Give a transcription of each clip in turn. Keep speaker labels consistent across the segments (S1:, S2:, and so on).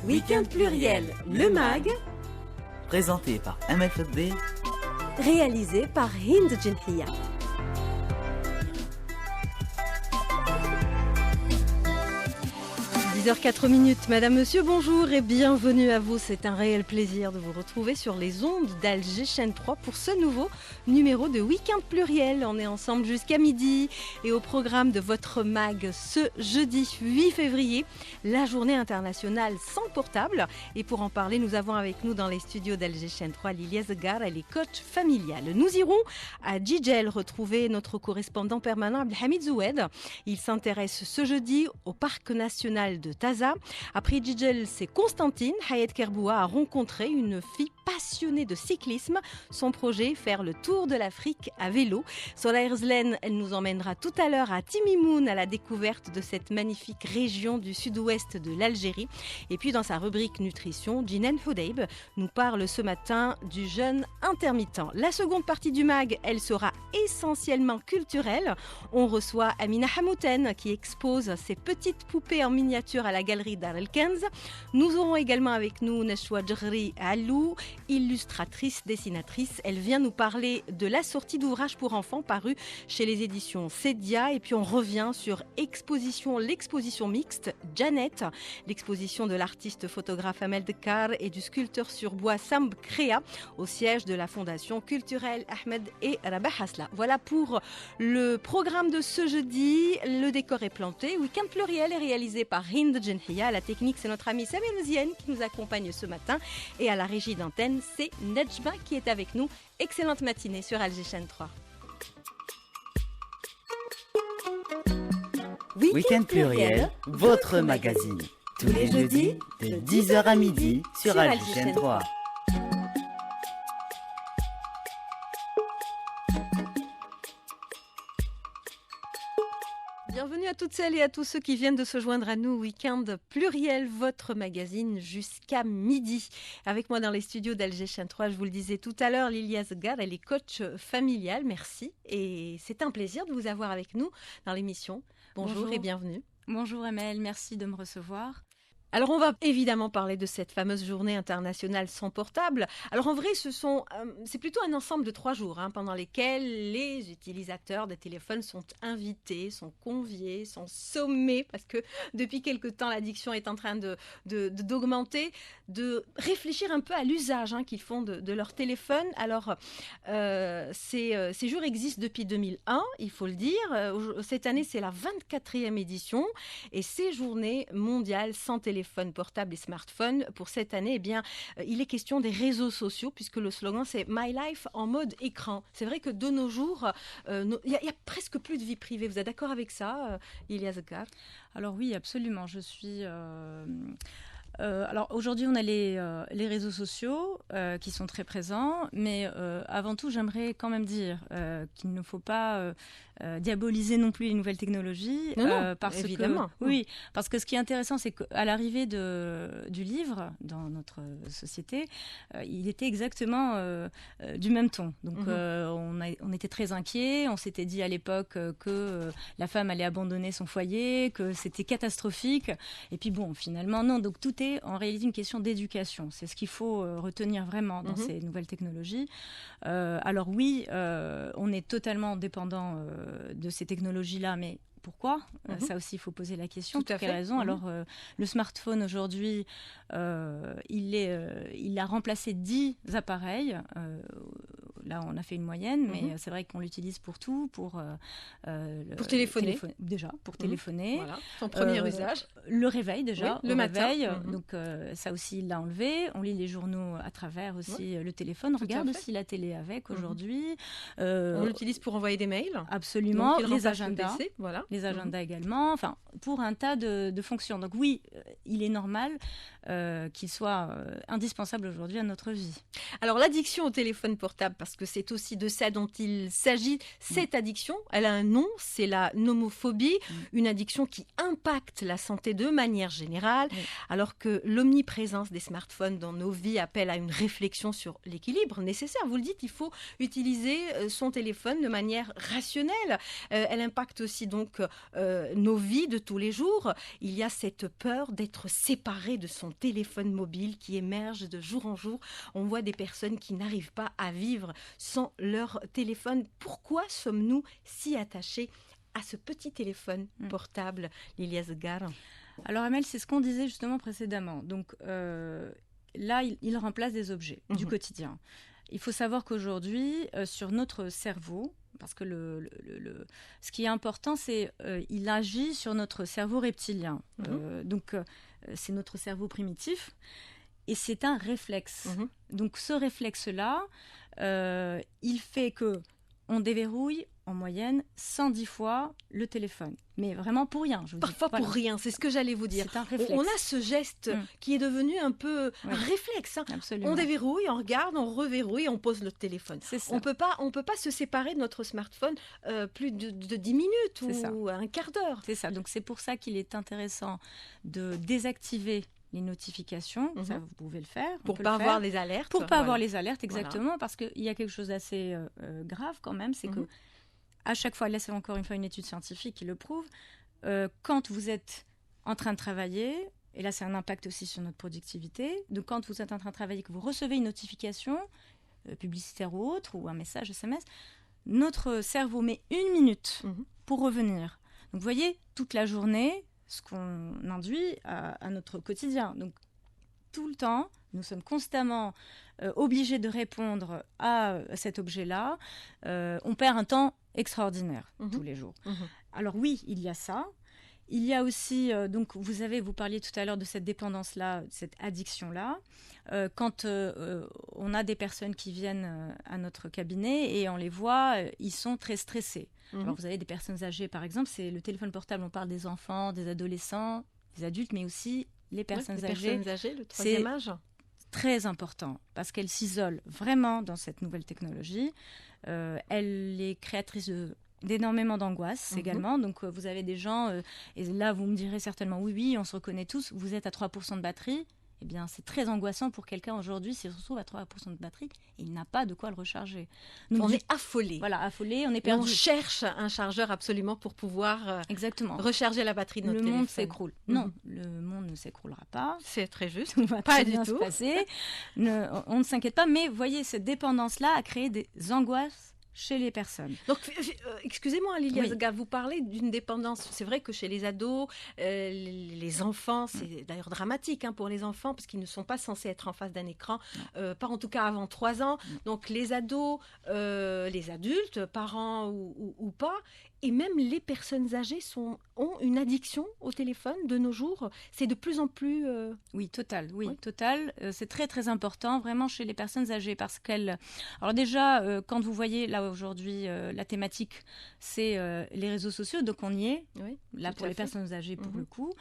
S1: Week-end pluriel, le MAG,
S2: présenté par Amel Fadel,
S1: réalisé par Hind Djenhiya. 10h04, Madame, Monsieur, bonjour et bienvenue à vous. C'est un réel plaisir de vous retrouver sur les ondes d'Alger Chaîne 3 pour ce nouveau numéro de Week-end pluriel. On est ensemble jusqu'à midi et au programme de votre MAG ce jeudi 8 février, la journée internationale sans portable. Et pour en parler, nous avons avec nous dans les studios d'Alger Chaîne 3 Lilia Zegar, elle est coach familiale. Nous irons à Djidjel retrouver notre correspondant permanent Abdelhamid Zoued. Il s'intéresse ce jeudi au parc national de Taza. Après Djidjel, c'est Constantine. Hayat Kerboua a rencontré une fille passionnée de cyclisme. Son projet, faire le tour de l'Afrique à vélo. Sola Erzlen, elle nous emmènera tout à l'heure à Timimoun à la découverte de cette magnifique région du sud-ouest de l'Algérie. Et puis dans sa rubrique nutrition, Jinan Houdeib nous parle ce matin du jeûne intermittent. La seconde partie du MAG, elle sera essentiellement culturelle. On reçoit Amina Hamouten qui expose ses petites poupées en miniature à la galerie Dar el-Kenz. Nous aurons également avec nous Neshwa Djghri Alou, illustratrice, dessinatrice. Elle vient nous parler de la sortie d'ouvrages pour enfants paru chez les éditions Sedia. Et puis on revient sur l'exposition mixte Janet, l'exposition de l'artiste photographe Amel Dekar et du sculpteur sur bois Sam Krea au siège de la Fondation culturelle Ahmed et Rabah Hasla. Voilà pour le programme de ce jeudi. Le décor est planté. Week-end pluriel est réalisé par Hind Djenhiya. La technique, c'est notre ami Samir Mzienne qui nous accompagne ce matin. Et à la régie d'antenne, c'est Nejma qui est avec nous. Excellente matinée sur Alger Chaîne 3.
S2: Week-end pluriel, votre magazine. Tous les jeudis, de 10h à midi sur Alger Chaîne 3.
S1: Bienvenue à toutes celles et à tous ceux qui viennent de se joindre à nous. Week-end pluriel, votre magazine jusqu'à midi. Avec moi dans les studios d'Alger Chaîne 3, je vous le disais tout à l'heure, Lilia Zegar, elle est coach familiale. Merci. Et c'est un plaisir de vous avoir avec nous dans l'émission. Bonjour et bienvenue.
S3: Bonjour Amel, merci de me recevoir.
S1: Alors on va évidemment parler de cette fameuse journée internationale sans portable. Alors en vrai, c'est plutôt un ensemble de 3 jours pendant lesquels les utilisateurs des téléphones sont invités, sont conviés, sont sommés, parce que depuis quelque temps l'addiction est en train d'augmenter, de réfléchir un peu à l'usage qu'ils font de leur téléphone. Alors ces jours existent depuis 2001, il faut le dire. Cette année c'est la 24e édition et ces journées mondiales sans téléphone portable et smartphone. Pour cette année, il est question des réseaux sociaux puisque le slogan c'est My Life en mode écran. C'est vrai que de nos jours, il y a presque plus de vie privée. Vous êtes d'accord avec ça, Lilia Zegar?
S3: Alors oui, absolument. Je suis... alors aujourd'hui, on a les réseaux sociaux qui sont très présents, mais avant tout, j'aimerais quand même dire qu'il ne faut pas diaboliser non plus les nouvelles technologies.
S1: Parce évidemment.
S3: Parce que ce qui est intéressant, c'est qu'à l'arrivée du livre dans notre société, il était exactement du même ton. Donc on était très inquiets, on s'était dit à l'époque que la femme allait abandonner son foyer, que c'était catastrophique, et puis bon, finalement non, donc tout est en réalité une question d'éducation. C'est ce qu'il faut retenir vraiment dans ces nouvelles technologies. Alors oui, on est totalement dépendant de ces technologies-là, mais pourquoi Ça aussi, il faut poser la question.
S1: Tout à fait.
S3: Quelle raison Alors, le smartphone aujourd'hui, il a remplacé 10 appareils. Là, on a fait une moyenne, mais c'est vrai qu'on l'utilise pour tout, pour
S1: téléphoner.
S3: Déjà, pour téléphoner.
S1: Voilà, son premier usage.
S3: Le réveil, déjà.
S1: Oui, le matin.
S3: Réveil. Donc, ça aussi, il l'a enlevé. On lit les journaux à travers aussi le téléphone. On regarde aussi la télé avec aujourd'hui.
S1: On l'utilise pour envoyer des mails.
S3: Absolument.
S1: Donc,
S3: les agendas.
S1: Voilà.
S3: Les agendas également, enfin pour un tas de fonctions. Donc oui, il est normal qu'il soit indispensable aujourd'hui à notre vie.
S1: Alors l'addiction au téléphone portable, parce que c'est aussi de ça dont il s'agit, cette addiction, elle a un nom, c'est la nomophobie, une addiction qui impacte la santé de manière générale, alors que l'omniprésence des smartphones dans nos vies appelle à une réflexion sur l'équilibre nécessaire. Vous le dites, il faut utiliser son téléphone de manière rationnelle. Elle impacte aussi donc nos vies de tous les jours. Il y a cette peur d'être séparé de son téléphone mobile qui émerge de jour en jour. On voit des personnes qui n'arrivent pas à vivre sans leur téléphone. Pourquoi sommes-nous si attachés à ce petit téléphone portable, Lilia Asghar?
S3: Alors Amel, c'est ce qu'on disait justement précédemment. Donc là, il remplace des objets du quotidien. Il faut savoir qu'aujourd'hui, sur notre cerveau, parce que ce qui est important, c'est il agit sur notre cerveau reptilien. Donc c'est notre cerveau primitif et c'est un réflexe. Donc ce réflexe-là, il fait que on déverrouille en moyenne 110 fois le téléphone. Mais vraiment pour rien.
S1: Parfois pour rien, c'est ce que j'allais vous dire.
S3: C'est un réflexe.
S1: On a ce geste qui est devenu un peu un réflexe.
S3: Absolument.
S1: On déverrouille, on regarde, on reverrouille, on pose le téléphone.
S3: C'est ça.
S1: On peut pas se séparer de notre smartphone plus de 10 minutes ou un quart d'heure.
S3: C'est ça. Donc c'est pour ça qu'il est intéressant de désactiver les notifications, ça vous pouvez le faire.
S1: Pour pas avoir les alertes.
S3: Pour pas avoir les alertes, exactement, parce qu'il y a quelque chose d'assez grave quand même, c'est que à chaque fois, là c'est encore une fois une étude scientifique qui le prouve, quand vous êtes en train de travailler, et là c'est un impact aussi sur notre productivité, donc quand vous êtes en train de travailler, que vous recevez une notification, publicitaire ou autre, ou un message SMS, notre cerveau met 1 minute pour revenir. Donc vous voyez, toute la journée, ce qu'on induit à notre quotidien. Donc, tout le temps, nous sommes constamment obligés de répondre à cet objet-là. On perd un temps extraordinaire tous les jours. Alors oui, il y a ça. Il y a aussi, donc vous parliez tout à l'heure de cette dépendance-là, cette addiction-là. Quand on a des personnes qui viennent à notre cabinet et on les voit, ils sont très stressés. Alors vous avez des personnes âgées, par exemple, c'est le téléphone portable, on parle des enfants, des adolescents, des adultes, mais aussi les personnes âgées.
S1: Le troisième âge.
S3: Très important, parce qu'elles s'isolent vraiment dans cette nouvelle technologie. Elle est créatrice d'énormément d'angoisse également. Donc vous avez des gens, et là vous me direz certainement oui, on se reconnaît tous, vous êtes à 3% de batterie. Eh bien, c'est très angoissant pour quelqu'un aujourd'hui s'il se retrouve à 3% de batterie et il n'a pas de quoi le recharger.
S1: Donc, on est affolé.
S3: Voilà, affolé, on est perdu.
S1: On cherche un chargeur absolument pour pouvoir recharger la batterie de notre téléphone.
S3: Le monde s'écroule. Non, le monde ne s'écroulera pas.
S1: C'est très juste.
S3: Tout va pas du tout se passer. On ne s'inquiète pas, mais vous voyez, cette dépendance-là a créé des angoisses chez les personnes.
S1: Donc, excusez-moi, Lilia Asghar, vous parlez d'une dépendance. C'est vrai que chez les ados, les enfants, c'est d'ailleurs dramatique pour les enfants, parce qu'ils ne sont pas censés être en face d'un écran, pas en tout cas avant 3 ans. Donc, les ados, les adultes, parents ou pas, et même les personnes âgées ont une addiction au téléphone de nos jours. C'est de plus en plus...
S3: Oui, total. C'est très, très important, vraiment, chez les personnes âgées, parce qu'elles... Alors déjà, quand vous voyez, là, aujourd'hui, la thématique, c'est les réseaux sociaux, donc on y est, là, pour les personnes âgées, pour le coup,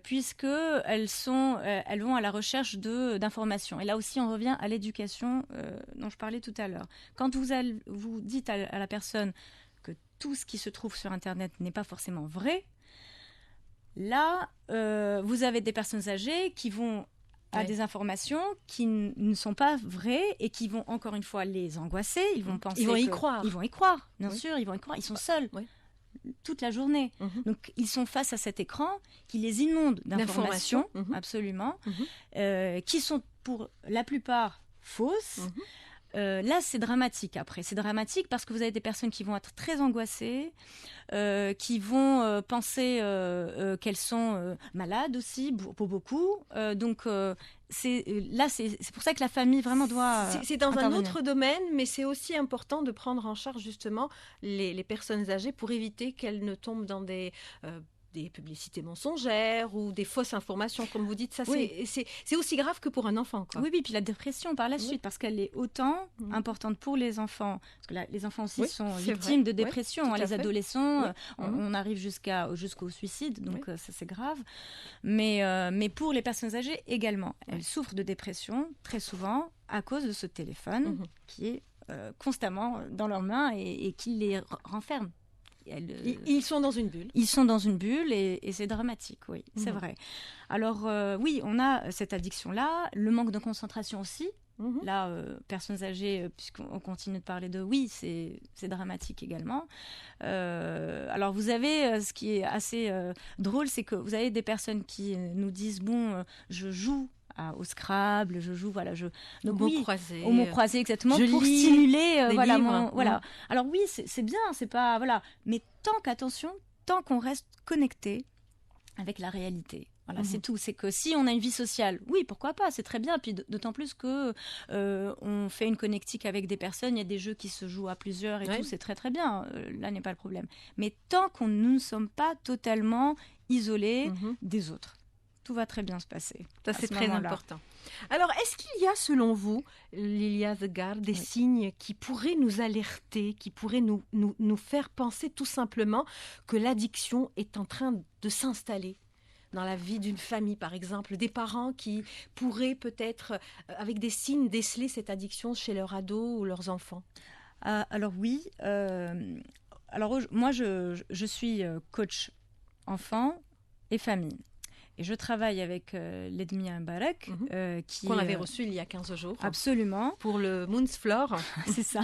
S3: puisqu'elles vont à la recherche d'informations. Et là aussi, on revient à l'éducation dont je parlais tout à l'heure. Quand vous dites à la personne que tout ce qui se trouve sur Internet n'est pas forcément vrai, là, vous avez des personnes âgées qui vont à des informations qui ne sont pas vraies et qui vont encore une fois les angoisser. Ils vont penser
S1: Ils vont y croire,
S3: bien sûr, ils vont y croire. Ils sont seuls toute la journée. Donc, ils sont face à cet écran qui les inonde d'informations, absolument, qui sont pour la plupart fausses. Là, c'est dramatique après. C'est dramatique parce que vous avez des personnes qui vont être très angoissées, qui vont penser qu'elles sont malades aussi, pour beaucoup. Donc, c'est pour ça que la famille vraiment doit
S1: c'est dans un autre domaine, mais c'est aussi important de prendre en charge justement les personnes âgées pour éviter qu'elles ne tombent dans des publicités mensongères ou des fausses informations, comme vous dites. Ça, c'est aussi grave que pour un enfant, quoi.
S3: Oui, puis la dépression par la suite, parce qu'elle est autant importante pour les enfants, parce que les enfants aussi sont victimes de dépression, les adolescents, on arrive jusqu'au suicide, donc ça c'est grave. Mais pour les personnes âgées également, elles souffrent de dépression très souvent à cause de ce téléphone qui est constamment dans leurs mains et qui les renferme.
S1: Ils sont dans une bulle.
S3: Ils sont dans une bulle et c'est dramatique, oui, c'est vrai. Alors oui, on a cette addiction-là, le manque de concentration aussi, Là, personnes âgées, puisqu'on continue de parler de oui, c'est dramatique également. Alors vous avez, ce qui est assez drôle, c'est que vous avez des personnes qui nous disent, je joue au Scrabble, je joue, donc
S1: au mot croisé,
S3: exactement,
S1: pour
S3: stimuler,
S1: livres.
S3: Alors oui, c'est bien, c'est pas, mais tant qu'on reste connecté avec la réalité. C'est tout. C'est que si on a une vie sociale, oui, pourquoi pas, c'est très bien. Puis d'autant plus que on fait une connectique avec des personnes, il y a des jeux qui se jouent à plusieurs et tout, c'est très très bien. Là n'est pas le problème. Mais tant qu'on nous ne sommes pas totalement isolés des autres, tout va très bien se passer.
S1: Ça, c'est très important. Alors, est-ce qu'il y a, selon vous, Lilia Zegard, des signes qui pourraient nous alerter, qui pourraient nous faire penser tout simplement que l'addiction est en train de s'installer dans la vie d'une famille, par exemple, des parents qui pourraient peut-être, avec des signes, déceler cette addiction chez leurs ados ou leurs enfants?
S3: Alors oui. Moi, je suis coach enfant et famille. Et je travaille avec Ledmia Mbarak,
S1: qu'on avait reçu il y a 15 jours.
S3: Absolument.
S1: Pour le Moonsflore.
S3: C'est ça.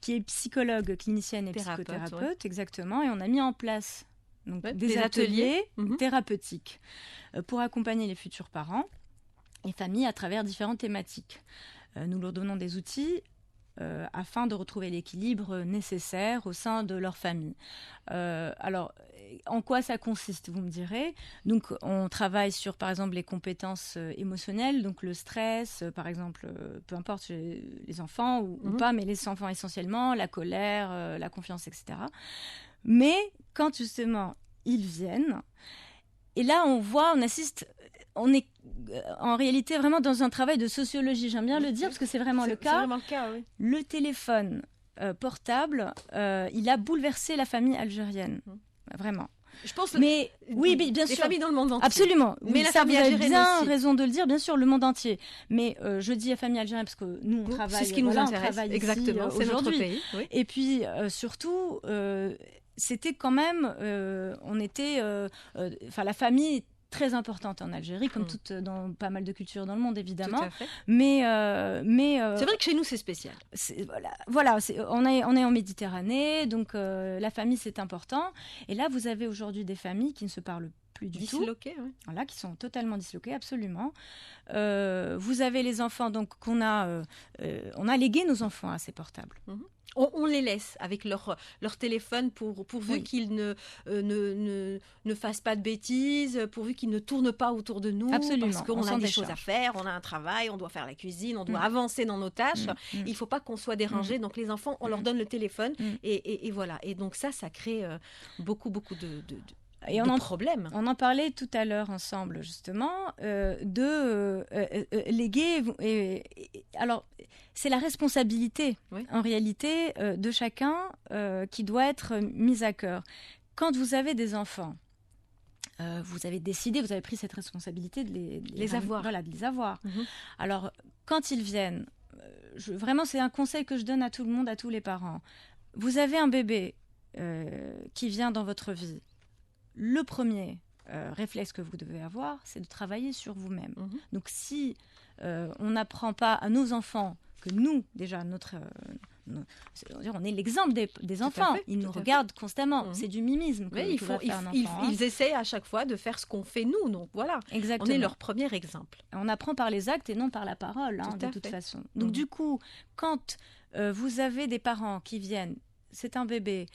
S3: Qui est psychologue, clinicienne et psychothérapeute, exactement. Et on a mis en place des ateliers thérapeutiques pour accompagner les futurs parents et familles à travers différentes thématiques. Nous leur donnons des outils afin de retrouver l'équilibre nécessaire au sein de leur famille. Alors, en quoi ça consiste, vous me direz? Donc, on travaille sur, par exemple, les compétences émotionnelles, donc le stress, par exemple, peu importe chez les enfants ou pas, mais les enfants essentiellement, la colère, la confiance, etc. Mais quand justement ils viennent, et là on assiste, on est en réalité vraiment dans un travail de sociologie, j'aime bien le dire parce que c'est vraiment le cas.
S1: C'est vraiment le cas, oui.
S3: Le téléphone portable, il a bouleversé la famille algérienne, vraiment.
S1: Je pense
S3: mais oui, bien sûr.
S1: Les familles dans le monde entier.
S3: Absolument.
S1: Mais
S3: la famille algérienne aussi. Vous avez bien raison de le dire, bien sûr, le monde entier. Mais je dis la famille algérienne parce que nous, on travaille.
S1: C'est ce qui nous intéresse. Exactement.
S3: C'est
S1: notre pays. Oui.
S3: Et puis, surtout, c'était quand même, la famille est très importante en Algérie, comme dans pas mal de cultures dans le monde, évidemment.
S1: Tout à fait.
S3: Mais
S1: c'est vrai que chez nous, c'est spécial.
S3: On est en Méditerranée, donc la famille, c'est important. Et là, vous avez aujourd'hui des familles qui ne se parlent plus du tout.
S1: Disloquées, oui.
S3: Voilà, qui sont totalement disloquées, absolument. Vous avez les enfants, donc on a légué nos enfants à ces portables.
S1: On les laisse avec leur téléphone pourvu qu'ils ne fassent pas de bêtises, pourvu qu'ils ne tournent pas autour de nous.
S3: Absolument.
S1: Parce qu'on a des choses à faire, on a un travail, on doit faire la cuisine, on doit avancer dans nos tâches. Il ne faut pas qu'on soit dérangé. Donc les enfants, on leur donne le téléphone et voilà. Et donc ça crée beaucoup de problèmes.
S3: On en parlait tout à l'heure ensemble, justement, de léguer. Alors, c'est la responsabilité, en réalité, de chacun qui doit être mise à cœur. Quand vous avez des enfants, vous avez décidé, vous avez pris cette responsabilité de les avoir. Voilà, de les avoir. Alors, quand ils viennent, vraiment, c'est un conseil que je donne à tout le monde, à tous les parents. Vous avez un bébé qui vient dans votre vie. Le premier réflexe que vous devez avoir, c'est de travailler sur vous-même. Donc, si on n'apprend pas à nos enfants que nous, déjà, on est l'exemple des enfants. Ils nous regardent constamment. C'est du mimisme.
S1: Ils essaient à chaque fois de faire ce qu'on fait nous. Donc voilà,
S3: exactement.
S1: On est leur premier exemple.
S3: On apprend par les actes et non par la parole, de toute façon. Donc du coup, quand vous avez des parents qui viennent, c'est un bébé,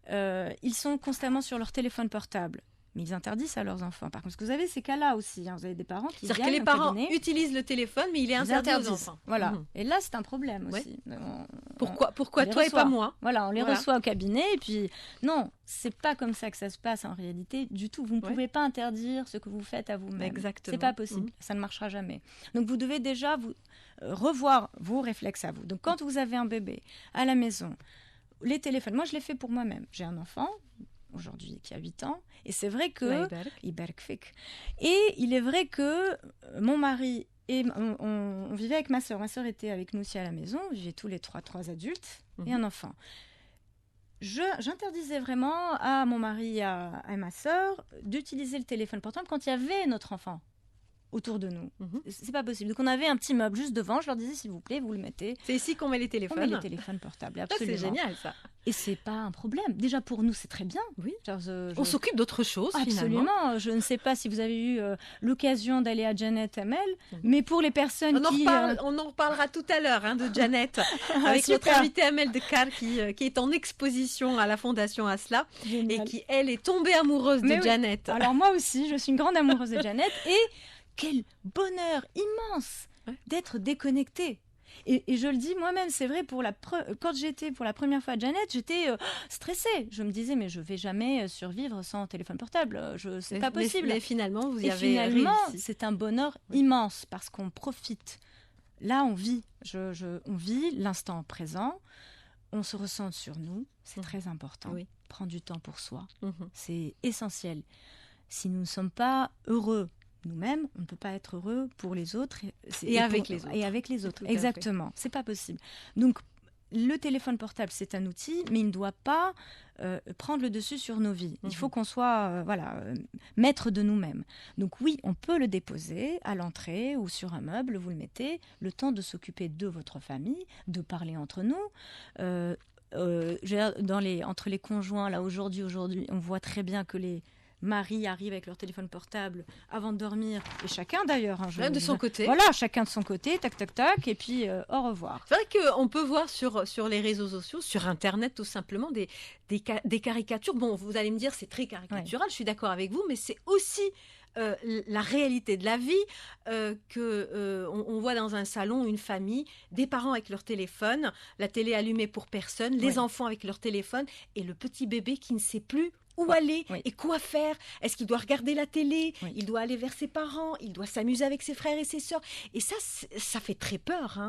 S3: ils sont constamment sur leur téléphone portable. Mais ils interdisent à leurs enfants. Par contre, parce que vous avez ces cas-là aussi. Vous avez des parents qui viennent.
S1: C'est-à-dire que les parents utilisent le téléphone, mais il est interdit aux enfants.
S3: Voilà. Et là, c'est un problème aussi.
S1: Pourquoi toi et pas moi?
S3: Voilà, on les reçoit au cabinet. Et puis, non, c'est pas comme ça que ça se passe en réalité du tout. Vous ne pouvez pas interdire ce que vous faites à vous-même.
S1: Exactement.
S3: C'est pas possible. Ça ne marchera jamais. Donc, vous devez déjà revoir vos réflexes à vous. Donc, quand vous avez un bébé à la maison, les téléphones, moi, je l'ai fait pour moi-même. J'ai un enfant aujourd'hui qui a 8 ans, et c'est vrai que et il est vrai que mon mari et on vivait avec ma sœur était avec nous aussi à la maison, on vivait tous les trois adultes et un enfant. J'interdisais vraiment à mon mari et à ma sœur d'utiliser le téléphone portable quand il y avait notre enfant autour de nous.
S1: Mhm.
S3: C'est pas possible. Donc on avait un petit meuble juste devant. Je leur disais, s'il vous plaît, vous le mettez.
S1: C'est ici qu'on met les téléphones.
S3: On met les téléphones portables,
S1: Ça,
S3: absolument.
S1: c'est génial, ça.
S3: Et c'est pas un problème. Déjà pour nous, c'est très bien.
S1: Oui.
S3: Genre,
S1: On s'occupe d'autre chose, finalement.
S3: Absolument. Je ne sais pas si vous avez eu l'occasion d'aller à Janet Hamel, mais pour les personnes
S1: On en reparlera tout à l'heure de Janet, avec notre invitée Amel Dekar qui est en exposition à la Fondation Asla.
S3: Génial.
S1: Et qui, elle, est tombée amoureuse de Janet.
S3: Alors moi aussi, je suis une grande amoureuse de Janet. Et quel bonheur immense d'être déconnectée. Et je le dis moi-même, c'est vrai, quand j'étais pour la première fois à Janet, j'étais stressée. Je me disais, mais je ne vais jamais survivre sans téléphone portable. C'est pas possible.
S1: Mais finalement, vous y avez
S3: finalement,
S1: réussi.
S3: c'est un bonheur immense parce qu'on profite. Là, on vit. On vit l'instant présent. On se ressent sur nous. C'est très important.
S1: Oui.
S3: Prendre du temps pour soi. C'est essentiel. Si nous ne sommes pas heureux nous-mêmes, on ne peut pas être heureux pour les autres
S1: et avec les autres.
S3: Et avec les autres, exactement. C'est pas possible. Donc, le téléphone portable, c'est un outil, mais il ne doit pas prendre le dessus sur nos vies. Il faut qu'on soit maître de nous-mêmes. Donc oui, on peut le déposer à l'entrée ou sur un meuble, vous le mettez, le temps de s'occuper de votre famille, de parler entre nous. Entre les conjoints, là aujourd'hui, on voit très bien que les maris arrivent avec leur téléphone portable avant de dormir, et chacun d'ailleurs.
S1: De son côté.
S3: Voilà, chacun de son côté, tac, tac, tac, et puis au revoir.
S1: C'est vrai qu'on peut voir sur les réseaux sociaux, sur Internet tout simplement, des caricatures. Bon, vous allez me dire, c'est très caricatural, je suis d'accord avec vous, mais c'est aussi la réalité de la vie on voit dans un salon une famille, des parents avec leur téléphone, la télé allumée pour personne, les enfants avec leur téléphone et le petit bébé qui ne sait plus où aller et quoi faire. Est-ce qu'il doit regarder la télé? Il doit aller vers ses parents, il doit s'amuser avec ses frères et ses sœurs. Et ça fait très peur.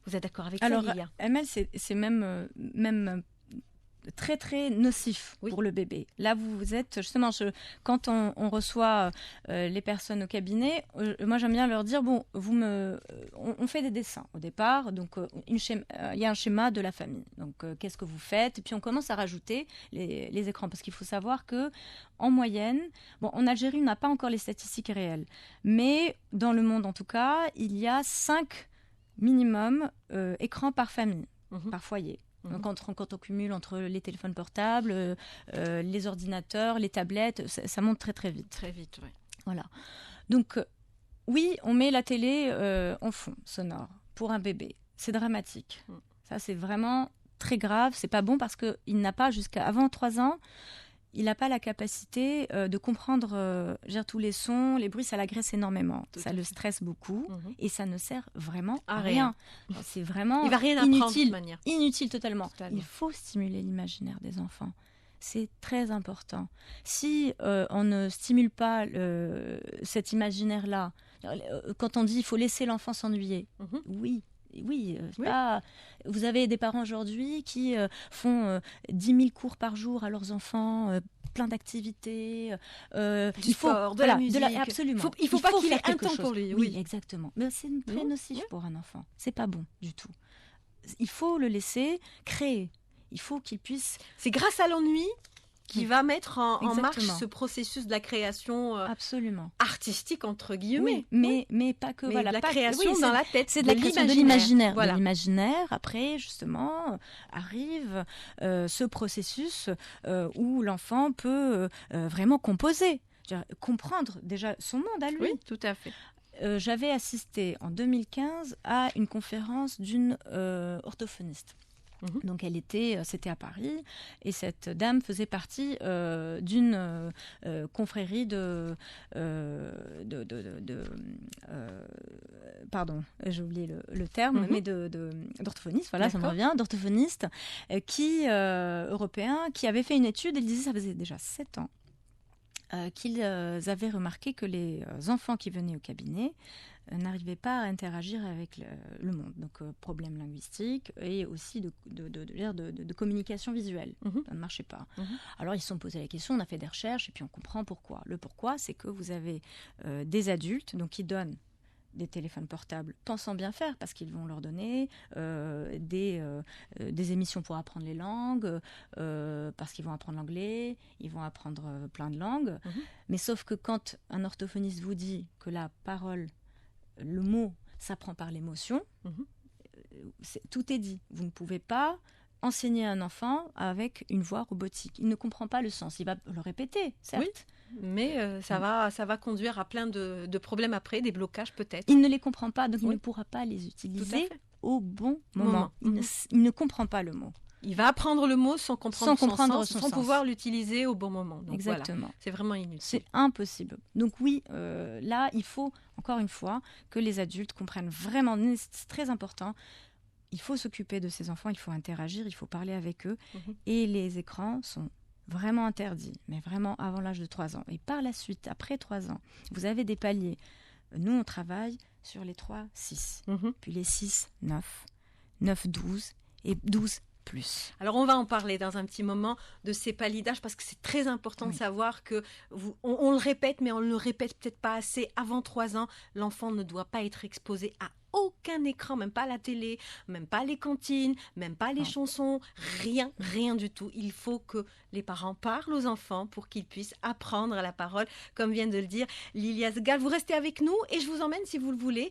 S1: Vous êtes d'accord avec ça, Lilia?
S3: Amel, c'est même très très nocif pour le bébé. Là, vous êtes justement, quand on reçoit les personnes au cabinet, moi j'aime bien leur dire on fait des dessins au départ, donc il y a un schéma de la famille. Donc qu'est-ce que vous faites? Et puis on commence à rajouter les écrans, parce qu'il faut savoir que en moyenne, en Algérie, on n'a pas encore les statistiques réelles, mais dans le monde en tout cas, il y a 5 minimum écrans par famille, par foyer. Donc, quand on cumule entre les téléphones portables, les ordinateurs, les tablettes, ça monte très très vite.
S1: Très vite, oui.
S3: Voilà. Donc, oui, on met la télé en fond sonore pour un bébé. C'est dramatique. Ça, c'est vraiment très grave. C'est pas bon parce qu'il n'a pas, avant 3 ans, il n'a pas la capacité de comprendre tous les sons, les bruits, ça l'agresse énormément. Ça le stresse beaucoup et ça ne sert vraiment à rien. C'est vraiment
S1: il va rien apprendre de toute manière.
S3: Inutile totalement. Il faut stimuler l'imaginaire des enfants. C'est très important. Si on ne stimule pas cet imaginaire-là, quand on dit qu'il faut laisser l'enfant s'ennuyer, oui, vous avez des parents aujourd'hui qui font 10 000 cours par jour à leurs enfants, plein d'activités,
S1: du sport, de la musique.
S3: Absolument.
S1: Il faut pas qu'il ait un temps pour lui.
S3: Oui, exactement. Mais c'est très nocif pour un enfant. C'est pas bon du tout. Il faut le laisser créer. Il faut qu'il puisse...
S1: C'est grâce à l'ennui qui va mettre en marche ce processus de la création artistique, entre guillemets.
S3: Oui, mais pas que...
S1: Mais la création dans la tête.
S3: C'est de la création de l'imaginaire. Voilà. De l'imaginaire, après, justement, arrive ce processus où l'enfant peut vraiment composer, comprendre déjà son monde à lui.
S1: Oui, tout à fait.
S3: J'avais assisté en 2015 à une conférence d'une orthophoniste. Donc c'était à Paris, et cette dame faisait partie d'une confrérie pardon, j'ai oublié le terme, mais d'orthophonistes, voilà, ça me revient, d'orthophonistes européens qui avaient fait une étude. Ils disaient, ça faisait déjà 7 ans qu'ils avaient remarqué que les enfants qui venaient au cabinet n'arrivaient pas à interagir avec le monde. Donc, problème linguistique et aussi de communication visuelle. Ça ne marchait pas. Alors, ils se sont posé la question, on a fait des recherches et puis on comprend pourquoi. Le pourquoi, c'est que vous avez des adultes donc, qui donnent des téléphones portables, pensant bien faire, parce qu'ils vont leur donner des émissions pour apprendre les langues, parce qu'ils vont apprendre l'anglais, ils vont apprendre plein de langues. Mais sauf que quand un orthophoniste vous dit que la parole, le mot, s'apprend par l'émotion, tout est dit. Vous ne pouvez pas enseigner un enfant avec une voix robotique. Il ne comprend pas le sens. Il va le répéter, certes.
S1: Oui, mais ça va conduire à plein de problèmes après, des blocages peut-être.
S3: Il ne les comprend pas, donc il ne pourra pas les utiliser au bon moment. Il ne comprend pas le mot.
S1: Il va apprendre le mot sans comprendre son sens, sans
S3: sens.
S1: Pouvoir l'utiliser au bon moment. Donc
S3: exactement.
S1: Voilà, c'est vraiment inutile.
S3: C'est impossible. Donc oui, là, il faut, encore une fois, que les adultes comprennent vraiment, c'est très important, il faut s'occuper de ces enfants, il faut interagir, il faut parler avec eux. Et les écrans sont vraiment interdits, mais vraiment avant l'âge de 3 ans. Et par la suite, après 3 ans, vous avez des paliers. Nous, on travaille sur les 3-6, puis les 6-9, 9-12 et 12+.
S1: Alors on va en parler dans un petit moment de ces paliers d'âge parce que c'est très important de savoir que on le répète, mais on ne le répète peut-être pas assez. Avant 3 ans, l'enfant ne doit pas être exposé à aucun écran, même pas la télé, même pas les cantines, même pas les chansons, rien du tout. Il faut que les parents parlent aux enfants pour qu'ils puissent apprendre la parole, comme vient de le dire Lilia Sgal. Vous restez avec nous et je vous emmène, si vous le voulez,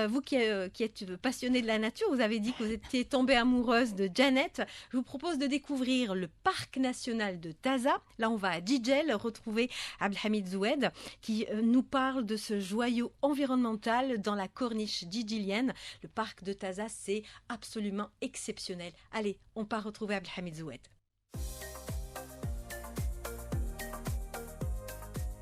S1: vous qui êtes passionnée de la nature, vous avez dit que vous étiez tombée amoureuse de Janet. Je vous propose de découvrir le parc national de Taza. Là, on va à Djidjel retrouver Abdelhamid Zoued qui nous parle de ce joyau environnemental dans la corniche djidjilienne. Le parc de Taza, c'est absolument exceptionnel. Allez, on part retrouver Abdelhamid Zoued.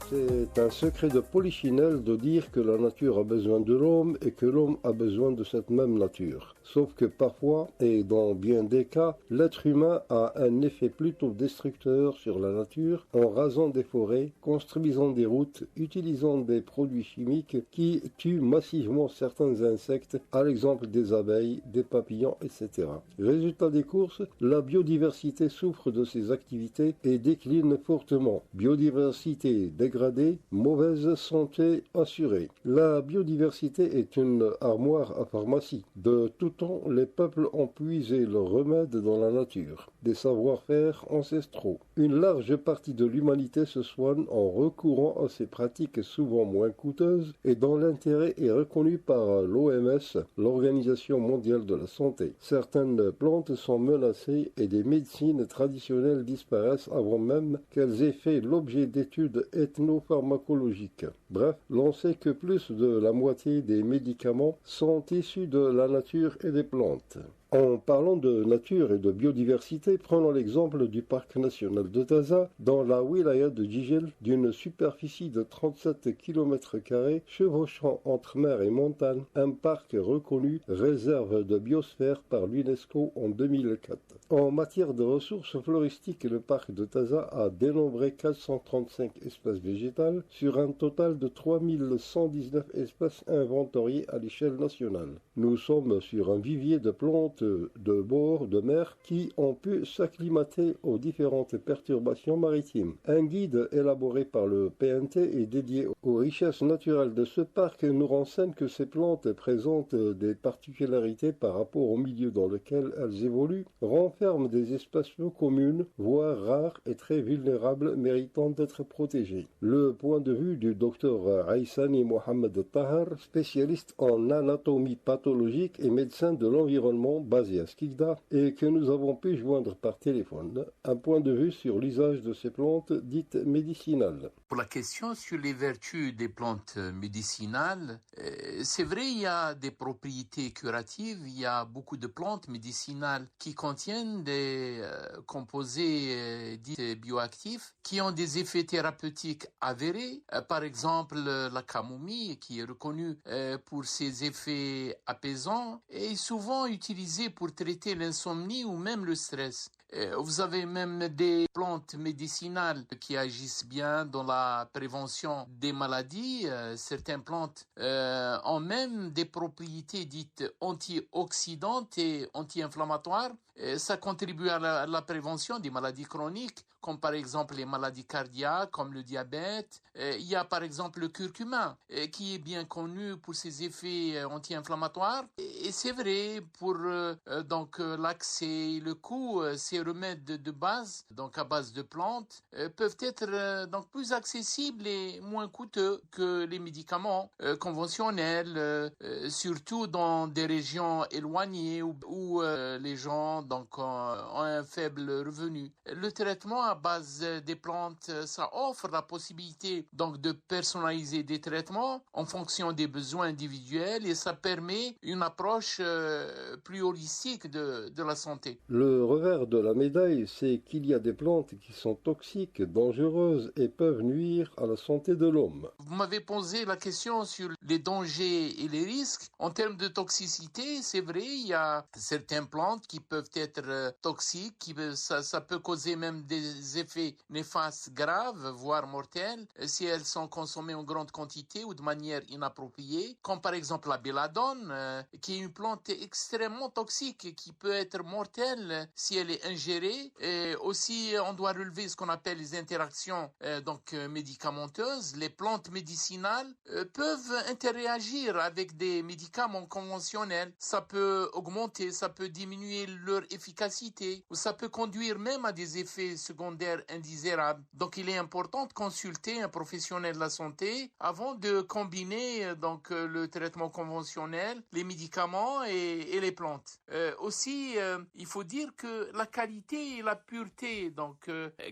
S4: C'est un secret de polichinelle de dire que la nature a besoin de l'homme et que l'homme a besoin de cette même nature. Sauf que parfois, et dans bien des cas, l'être humain a un effet plutôt destructeur sur la nature en rasant des forêts, construisant des routes, utilisant des produits chimiques qui tuent massivement certains insectes, à l'exemple des abeilles, des papillons, etc. Résultat des courses, la biodiversité souffre de ces activités et décline fortement. Biodiversité dégradée, mauvaise santé assurée. La biodiversité est une armoire à pharmacie. De tout temps, les peuples ont puisé leurs remèdes dans la nature, des savoir-faire ancestraux. Une large partie de l'humanité se soigne en recourant à ces pratiques souvent moins coûteuses et dont l'intérêt est reconnu par l'OMS, l'Organisation mondiale de la santé. Certaines plantes sont menacées et des médecines traditionnelles disparaissent avant même qu'elles aient fait l'objet d'études ethnopharmacologiques. Bref, l'on sait que plus de la moitié des médicaments sont issus de la nature et des plantes. En parlant de nature et de biodiversité, prenons l'exemple du parc national de Taza, dans la wilaya de Djidjel, d'une superficie de 37 km², chevauchant entre mer et montagne, un parc reconnu réserve de biosphère par l'UNESCO en 2004. En matière de ressources floristiques, le parc de Taza a dénombré 435 espèces végétales sur un total de 3119 espèces inventoriées à l'échelle nationale. Nous sommes sur un vivier de plantes de bord de mer qui ont pu s'acclimater aux différentes perturbations maritimes. Un guide élaboré par le PNT et dédié aux richesses naturelles de ce parc nous renseigne que ces plantes présentent des particularités par rapport au milieu dans lequel elles évoluent, renferment des espèces peu communes, voire rares et très vulnérables, méritant d'être protégées. Le point de vue du docteur Aïssani Mohamed Tahar, spécialiste en anatomie pathologique et médecin de l'environnement basé à Skikda et que nous avons pu joindre par téléphone, un point de vue sur l'usage de ces plantes dites médicinales.
S5: Pour la question sur les vertus des plantes médicinales, c'est vrai, il y a des propriétés curatives, il y a beaucoup de plantes médicinales qui contiennent des composés dits bioactifs qui ont des effets thérapeutiques avérés. Par exemple, la camomille qui est reconnue pour ses effets apaisants est souvent utilisée pour traiter l'insomnie ou même le stress. Vous avez même des plantes médicinales qui agissent bien dans la prévention des maladies. Certaines plantes ont même des propriétés dites antioxydantes et anti-inflammatoires. Ça contribue à la prévention des maladies chroniques comme par exemple les maladies cardiaques, comme le diabète. Il y a par exemple le curcuma, qui est bien connu pour ses effets anti-inflammatoires. Et c'est vrai, pour l'accès et le coût, ces remèdes de base, donc à base de plantes, peuvent être donc plus accessibles et moins coûteux que les médicaments conventionnels, surtout dans des régions éloignées où les gens donc ont un faible revenu. Le traitement à base des plantes, ça offre la possibilité donc de personnaliser des traitements en fonction des besoins individuels et ça permet une approche plus holistique de la santé.
S4: Le revers de la médaille, c'est qu'il y a des plantes qui sont toxiques, dangereuses et peuvent nuire à la santé de l'homme.
S5: Vous m'avez posé la question sur les dangers et les risques. En termes de toxicité, c'est vrai, il y a certaines plantes qui peuvent être toxiques, ça peut causer même des effets néfastes graves, voire mortels, si elles sont consommées en grande quantité ou de manière inappropriée, comme par exemple la belladone, qui est une plante extrêmement toxique et qui peut être mortelle si elle est ingérée. Et aussi, on doit relever ce qu'on appelle les interactions médicamenteuses. Les plantes médicinales peuvent interagir avec des médicaments conventionnels. Ça peut augmenter, ça peut diminuer leur efficacité ou ça peut conduire même à des effets secondaires indésirables. Donc il est important de consulter un professionnel de la santé avant de combiner le traitement conventionnel, les médicaments et les plantes. Aussi, il faut dire que la qualité et la pureté,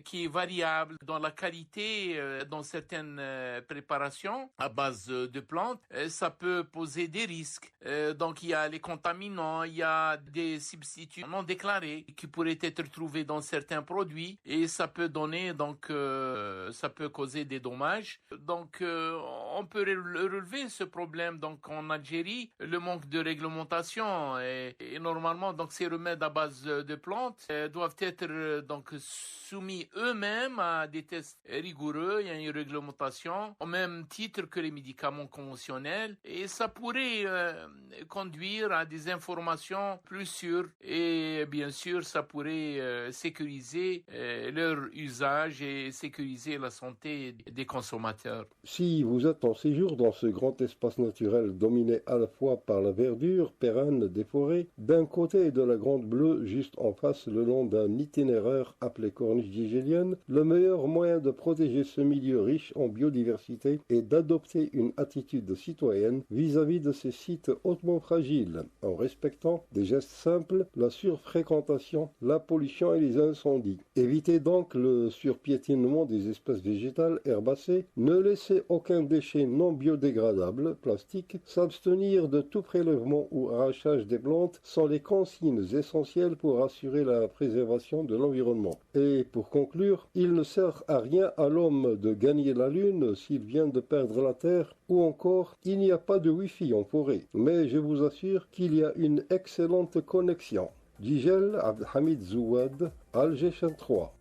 S5: qui est variable dans la qualité dans certaines préparations à base de plantes, ça peut poser des risques. Donc il y a les contaminants, il y a des substituts non déclarés qui pourraient être trouvés dans certains produits et ça peut donner ça peut causer des dommages. Donc on peut relever ce problème en Algérie, le manque de réglementation et normalement ces remèdes à base de plantes doivent être soumis eux-mêmes à des tests rigoureux. Il y a une réglementation au même titre que les médicaments conventionnels et ça pourrait conduire à des informations plus sûres et bien sûr ça pourrait sécuriser leur usage et sécuriser la santé des consommateurs.
S4: Si vous êtes en séjour dans ce grand espace naturel dominé à la fois par la verdure pérenne des forêts, d'un côté de la Grande Bleue, juste en face le long d'un itinéraire appelé Corniche digélienne, le meilleur moyen de protéger ce milieu riche en biodiversité est d'adopter une attitude citoyenne vis-à-vis de ces sites hautement fragiles, en respectant des gestes simples, la surfréquentation, la pollution et les incendies. Évitez donc le surpiétinement des espèces végétales herbacées, ne laissez aucun déchet non biodégradable, plastique, s'abstenir de tout prélèvement ou arrachage des plantes sont les consignes essentielles pour assurer la préservation de l'environnement. Et pour conclure, il ne sert à rien à l'homme de gagner la Lune s'il vient de perdre la Terre, ou encore, il n'y a pas de Wi-Fi en forêt. Mais je vous assure qu'il y a une excellente connexion. Dijel Abdelhamid Zouad, Alger 3.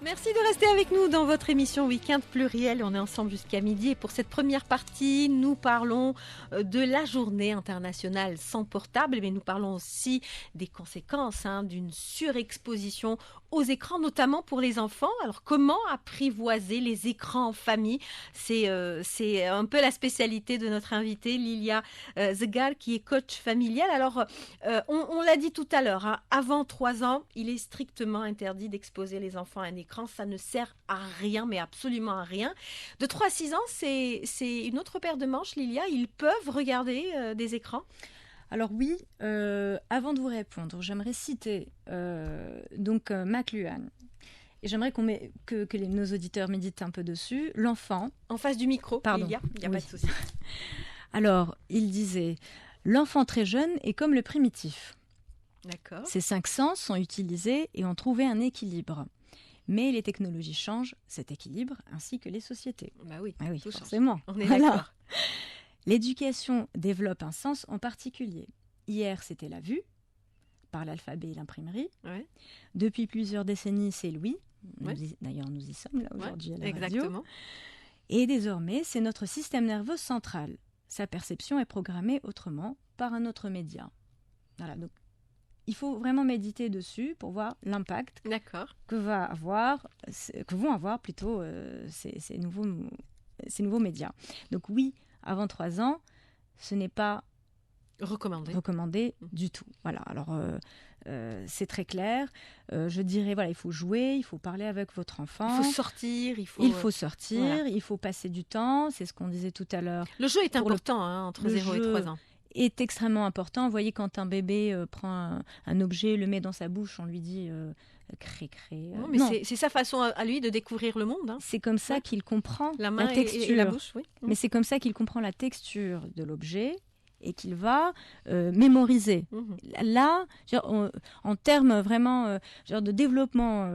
S1: Merci de rester avec nous dans votre émission Week-end Pluriel. On est ensemble jusqu'à midi et pour cette première partie, nous parlons de la journée internationale sans portable, mais nous parlons aussi des conséquences d'une surexposition aux écrans, notamment pour les enfants. Alors, comment apprivoiser les écrans en famille ? C'est un peu la spécialité de notre invitée, Lilia Zegar, qui est coach familial. Alors, on l'a dit tout à l'heure, avant 3 ans, il est strictement interdit d'exposer les enfants à un écran. Ça ne sert à rien, mais absolument à rien. De 3 à 6 ans, c'est une autre paire de manches, Lilia. Ils peuvent regarder des écrans ?
S3: Alors oui, avant de vous répondre, j'aimerais citer McLuhan. Et j'aimerais que nos auditeurs méditent un peu dessus. L'enfant...
S1: En face du micro,
S3: pardon.
S1: Il n'y a pas de souci.
S3: Alors, il disait, l'enfant très jeune est comme le primitif.
S1: D'accord.
S3: Ses 5 sens sont utilisés et ont trouvé un équilibre. Mais les technologies changent cet équilibre ainsi que les sociétés.
S1: Bah oui,
S3: tout forcément.
S1: On est d'accord.
S3: L'éducation développe un sens en particulier. Hier, c'était la vue, par l'alphabet et l'imprimerie.
S1: Ouais.
S3: Depuis plusieurs décennies, c'est l'ouïe.
S1: Ouais.
S3: D'ailleurs, nous y sommes là aujourd'hui à la
S1: exactement.
S3: radio. Et désormais, c'est notre système nerveux central. Sa perception est programmée autrement par un autre média. Voilà, donc il faut vraiment méditer dessus pour voir l'impact que vont avoir plutôt ces nouveaux médias. Donc oui, avant 3 ans, ce n'est pas recommandé du tout. Voilà, alors c'est très clair. Je dirais, voilà, il faut jouer, il faut parler avec votre enfant.
S1: Il faut sortir.
S3: Il faut passer du temps, c'est ce qu'on disait tout à l'heure.
S1: Le jeu est important entre 0 et 3 ans.
S3: Est extrêmement important. Vous voyez, quand un bébé prend un objet, le met dans sa bouche, on lui dit cré.
S1: Mais c'est sa façon à lui de découvrir le monde. Hein.
S3: C'est comme ça qu'il comprend
S1: la main
S3: texture.
S1: Et la bouche. Oui.
S3: Mais c'est comme ça qu'il comprend la texture de l'objet et qu'il va mémoriser. Là, en termes vraiment de développement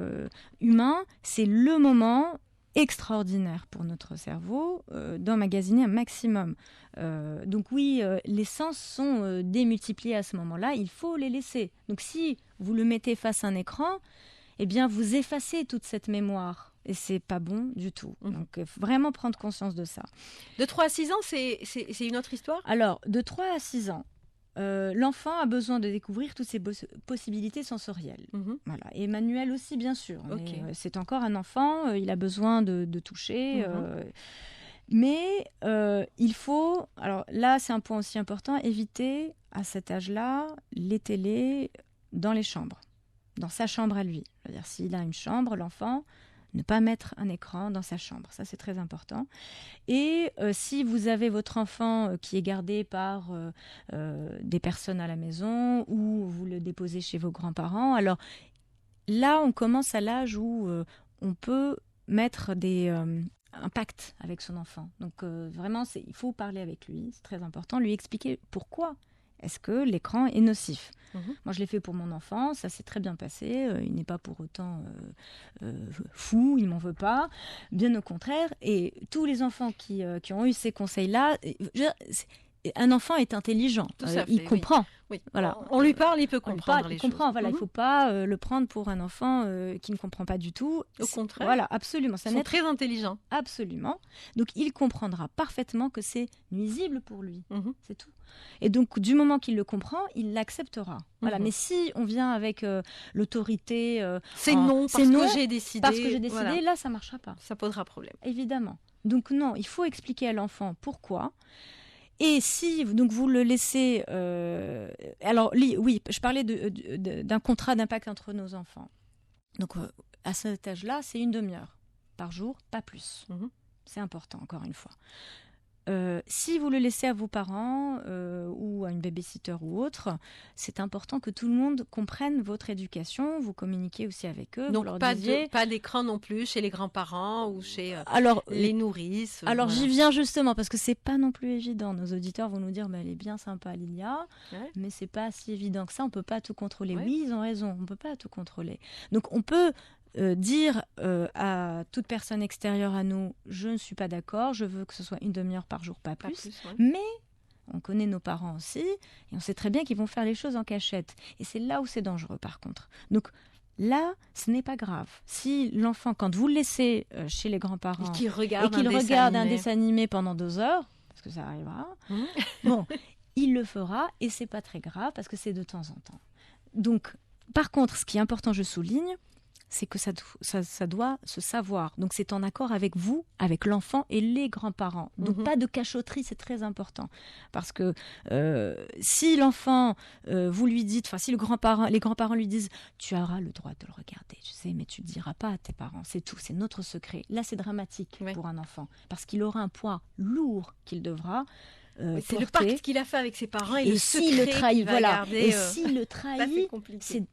S3: humain, c'est le moment extraordinaire pour notre cerveau d'emmagasiner un maximum. Donc oui, les sens sont démultipliés à ce moment-là, il faut les laisser. Donc si vous le mettez face à un écran, eh bien vous effacez toute cette mémoire. Et c'est pas bon du tout. Donc, vraiment prendre conscience de ça.
S1: De 3 à 6 ans, c'est une autre histoire ?
S3: Alors, de 3 à 6 ans, l'enfant a besoin de découvrir toutes ses possibilités sensorielles. Voilà. Et Emmanuel aussi, bien sûr.
S1: Okay.
S3: Mais, c'est encore un enfant, il a besoin de toucher. Mais il faut, alors là, c'est un point aussi important, éviter à cet âge-là les télés dans les chambres, dans sa chambre à lui. C'est-à-dire, s'il a une chambre, l'enfant, ne pas mettre un écran dans sa chambre. Ça, c'est très important. Et si vous avez votre enfant qui est gardé par des personnes à la maison ou vous le déposez chez vos grands-parents, alors là, on commence à l'âge où on peut mettre un pacte avec son enfant. Donc, vraiment, il faut parler avec lui. C'est très important. Lui expliquer pourquoi est-ce que l'écran est nocif. Moi, je l'ai fait pour mon enfant, ça s'est très bien passé. Il n'est pas pour autant fou, il ne m'en veut pas. Bien au contraire. Et tous les enfants qui ont eu ces conseils-là, un enfant est intelligent, il comprend.
S1: Oui.
S3: Voilà.
S1: On lui parle, il peut comprendre les
S3: choses. Il comprend, voilà. Il ne faut pas le prendre pour un enfant qui ne comprend pas du tout.
S1: Au contraire.
S3: Voilà, absolument.
S1: Ils sont très intelligents.
S3: Absolument. Donc, il comprendra parfaitement que c'est nuisible pour lui. C'est tout. Et donc, du moment qu'il le comprend, il l'acceptera. Voilà. Mais si on vient avec l'autorité...
S1: c'est non, parce que j'ai décidé.
S3: Parce que j'ai décidé,
S1: voilà.
S3: Là, ça ne marchera pas.
S1: Ça posera problème.
S3: Évidemment. Donc, non, il faut expliquer à l'enfant pourquoi. Et si donc vous le laissez... alors, oui, je parlais d'un contrat d'impact entre nos enfants. Donc, à cet âge-là, c'est 1 demi-heure par jour, pas plus. C'est important, encore une fois. Si vous le laissez à vos parents ou à une babysitter ou autre, c'est important que tout le monde comprenne votre éducation. Vous communiquez aussi avec eux.
S1: Donc pas d'écran non plus chez les grands-parents ou chez les nourrices.
S3: Alors j'y viens justement parce que c'est pas non plus évident. Nos auditeurs vont nous dire elle est bien sympa Lilia, mais c'est pas si évident que ça. On peut pas tout contrôler. Oui, ils ont raison. On peut pas tout contrôler. Donc on peut dire à toute personne extérieure à nous, je ne suis pas d'accord, je veux que ce soit 1 demi-heure par jour, pas plus. Mais on connaît nos parents aussi, et on sait très bien qu'ils vont faire les choses en cachette. Et c'est là où c'est dangereux, par contre. Donc là, ce n'est pas grave. Si l'enfant, quand vous le laissez chez les grands-parents,
S1: et qu'il regarde
S3: un dessin animé pendant 2 heures, parce que ça arrivera, bon, il le fera, et c'est pas très grave, parce que c'est de temps en temps. Donc, par contre, ce qui est important, je souligne, c'est que ça doit se savoir. Donc, c'est en accord avec vous, avec l'enfant et les grands-parents. Donc, pas de cachotterie, c'est très important. Parce que si l'enfant, vous lui dites, si les grands-parents lui disent « Tu auras le droit de le regarder, tu sais, mais tu ne le diras pas à tes parents, c'est tout, c'est notre secret. » Là, c'est dramatique pour un enfant. Parce qu'il aura un poids lourd qu'il devra
S1: c'est le pacte qu'il a fait avec ses parents et le secret
S3: s'il le trahit,
S1: qu'il va garder.
S3: Et s'il le trahit, c'est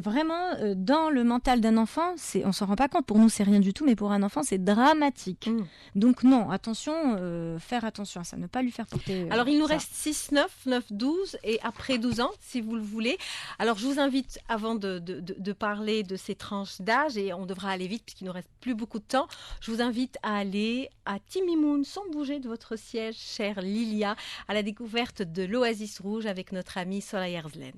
S3: vraiment, dans le mental d'un enfant, on s'en rend pas compte. Pour nous, c'est rien du tout, mais pour un enfant, c'est dramatique. Donc non, attention, faire attention à ça, ne pas lui faire porter
S1: Alors, il nous reste 6, 9, 9, 12 et après 12 ans, si vous le voulez. Alors, je vous invite, avant de parler de ces tranches d'âge, et on devra aller vite puisqu'il ne nous reste plus beaucoup de temps, je vous invite à aller à Timimoun, sans bouger de votre siège, chère Lilia, à la découverte de l'Oasis Rouge avec notre amie Soraya Erzlen.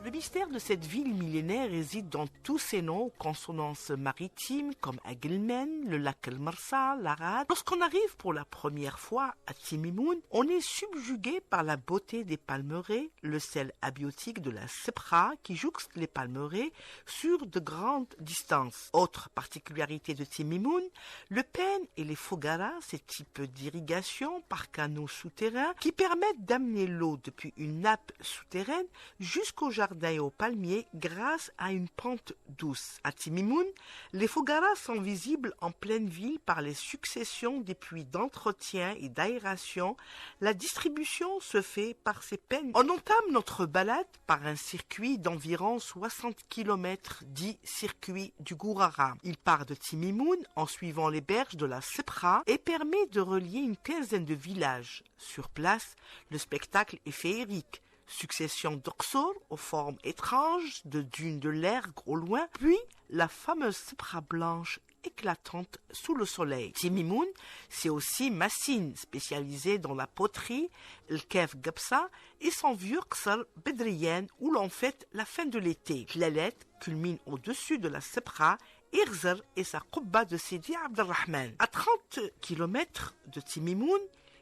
S6: Le mystère de cette ville millénaire réside dans tous ses noms aux consonances maritimes comme Aguilmen, le lac El Marsa, l'Arad. Lorsqu'on arrive pour la première fois à Timimoun, on est subjugué par la beauté des palmeraies, le sel abiotique de la Sebra qui jouxte les palmeraies sur de grandes distances. Autre particularité de Timimoun, le pen et les fogaras, ces types d'irrigation par canaux souterrains qui permettent d'amener l'eau depuis une nappe souterraine jusqu'au jardin et aux palmiers grâce à une pente douce. À Timimoun, les fogaras sont visibles en pleine ville par les successions des puits d'entretien et d'aération. La distribution se fait par ces pennes. On entame notre balade par un circuit d'environ 60 km dit circuit du Gourara. Il part de Timimoun en suivant les berges de la Sebra et permet de relier une quinzaine de villages. Sur place, le spectacle est féerique. Succession d'oxors aux formes étranges, de dunes de l'Ergue au loin, puis la fameuse Sebra blanche éclatante sous le soleil. Timimoun, c'est aussi Massine, spécialisée dans la poterie, le Kef Gabsa et son vieux Ksar Bedriyen où l'on fête la fin de l'été. Tlalet culmine au-dessus de la Sebra, Irzer et sa Qubba de Sidi Abdelrahman. À 30 km de Timimoun,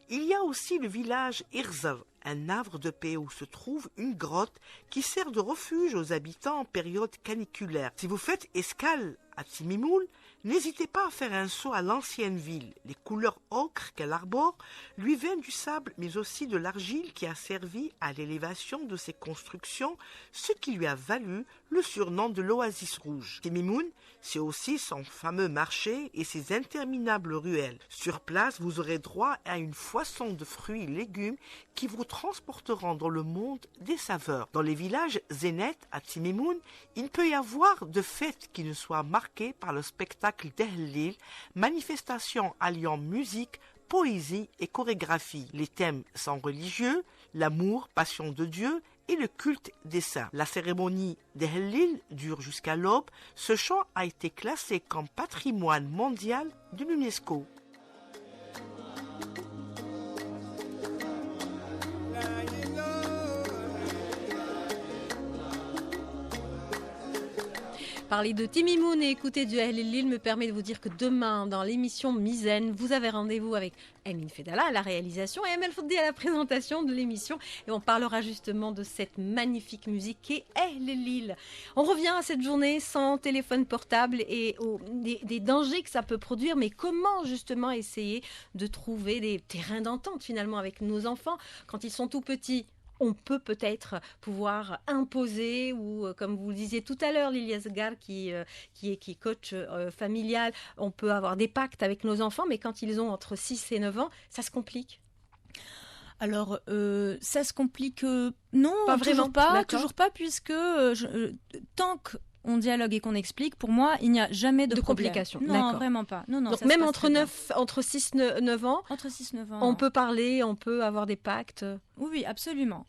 S6: il y a aussi le village Irzer, un havre de paix où se trouve une grotte qui sert de refuge aux habitants en période caniculaire. Si vous faites escale à Timimoun, n'hésitez pas à faire un saut à l'ancienne ville. Les couleurs ocre qu'elle arbore lui viennent du sable, mais aussi de l'argile qui a servi à l'élévation de ses constructions, ce qui lui a valu le surnom de l'oasis rouge. Timimoun, c'est aussi son fameux marché et ses interminables ruelles. Sur place, vous aurez droit à une foisson de fruits et légumes qui vous transporteront dans le monde des saveurs. Dans les villages Zénet à Timimoun, il ne peut y avoir de fête qui ne soit marquée par le spectacle d'Ehlil, manifestation alliant musique, poésie et chorégraphie. Les thèmes sont religieux, l'amour, passion de Dieu et le culte des saints. La cérémonie d'Ehlil dure jusqu'à l'aube. Ce chant a été classé comme patrimoine mondial de l'UNESCO.
S1: Parler de Timimoun et écouter du Ahlil me permet de vous dire que demain, dans l'émission Mizen, vous avez rendez-vous avec Emin Fedala à la réalisation et Emel Fouddi à la présentation de l'émission. Et on parlera justement de cette magnifique musique qui est Ahlil. On revient à cette journée sans téléphone portable et des dangers que ça peut produire. Mais comment justement essayer de trouver des terrains d'entente finalement avec nos enfants quand ils sont tout petits? On peut peut-être pouvoir imposer ou, comme vous le disiez tout à l'heure, Lilia Zgar, qui est coach familial, on peut avoir des pactes avec nos enfants, mais quand ils ont entre 6 et 9 ans, ça se complique.
S3: Alors, ça se complique non,
S1: pas vraiment.
S3: Toujours pas, puisque tant qu'on dialogue et qu'on explique, pour moi, il n'y a jamais de
S1: complications.
S3: Non,
S1: d'accord.
S3: Vraiment pas. Non,
S1: donc même entre 6-9 ans,
S3: entre 6-9 ans,
S1: on peut parler, on peut avoir des pactes.
S3: Oui, absolument.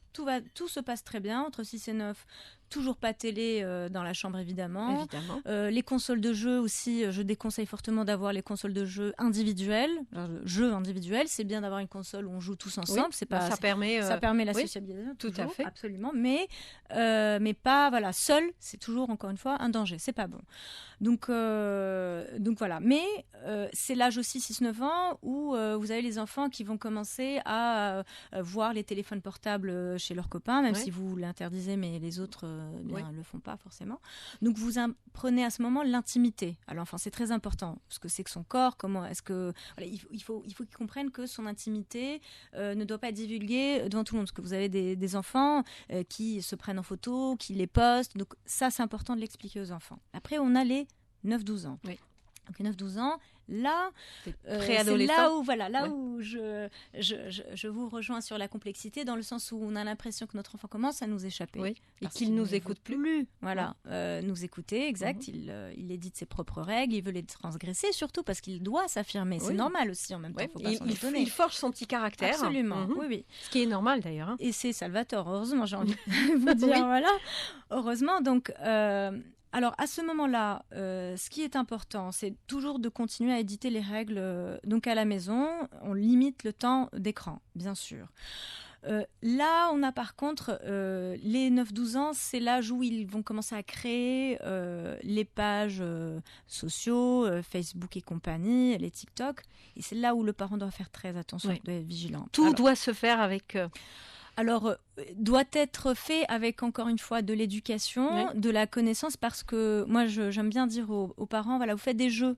S3: Tout se passe très bien entre 6 et 9. Toujours pas télé dans la chambre, évidemment. Les consoles de jeux aussi, je déconseille fortement d'avoir les consoles de jeux individuelles. Jeux individuels, c'est bien d'avoir une console où on joue tous ensemble.
S1: Oui, ça permet
S3: la sociabilisation.
S1: Tout à fait.
S3: Absolument. Mais pas, voilà, seul, c'est toujours, encore une fois, un danger. C'est pas bon. Donc voilà. Mais c'est l'âge aussi 6-9 ans où vous avez les enfants qui vont commencer à voir les téléphones portables chez leurs copains, même si vous l'interdisez, mais les autres le font pas forcément. Donc vous apprenez à ce moment l'intimité à l'enfant. C'est très important. Ce que c'est que son corps, comment est-ce que... Voilà, il faut qu'il comprenne que son intimité ne doit pas être divulguée devant tout le monde. Parce que vous avez des enfants qui se prennent en photo, qui les postent. Donc ça, c'est important de l'expliquer aux enfants. Après, on a les 9-12 ans.
S1: Oui.
S3: Donc 9-12 ans, là,
S1: c'est
S3: là où je vous rejoins sur la complexité, dans le sens où on a l'impression que notre enfant commence à nous échapper.
S1: Oui. Et qu'il nous écoute plus.
S3: Voilà, nous écouter, exact. Il édite ses propres règles, il veut les transgresser, surtout parce qu'il doit s'affirmer. C'est normal aussi en même temps. Faut pas s'en étonner.
S1: Il forge son petit caractère.
S3: Absolument, oui.
S1: Ce qui est normal d'ailleurs. Hein.
S3: Et c'est salvateur, heureusement, j'ai envie de vous dire. Voilà, heureusement. Donc... Alors, à ce moment-là, ce qui est important, c'est toujours de continuer à éditer les règles. Donc, à la maison, on limite le temps d'écran, bien sûr. Là, on a par contre les 9-12 ans, c'est l'âge où ils vont commencer à créer les pages sociaux, Facebook et compagnie, les TikTok. Et c'est là où le parent doit faire très attention, doit être vigilant.
S1: Tout doit se faire avec...
S3: Alors, doit être fait avec, encore une fois, de l'éducation, de la connaissance, parce que moi, j'aime bien dire aux parents, voilà, vous faites des jeux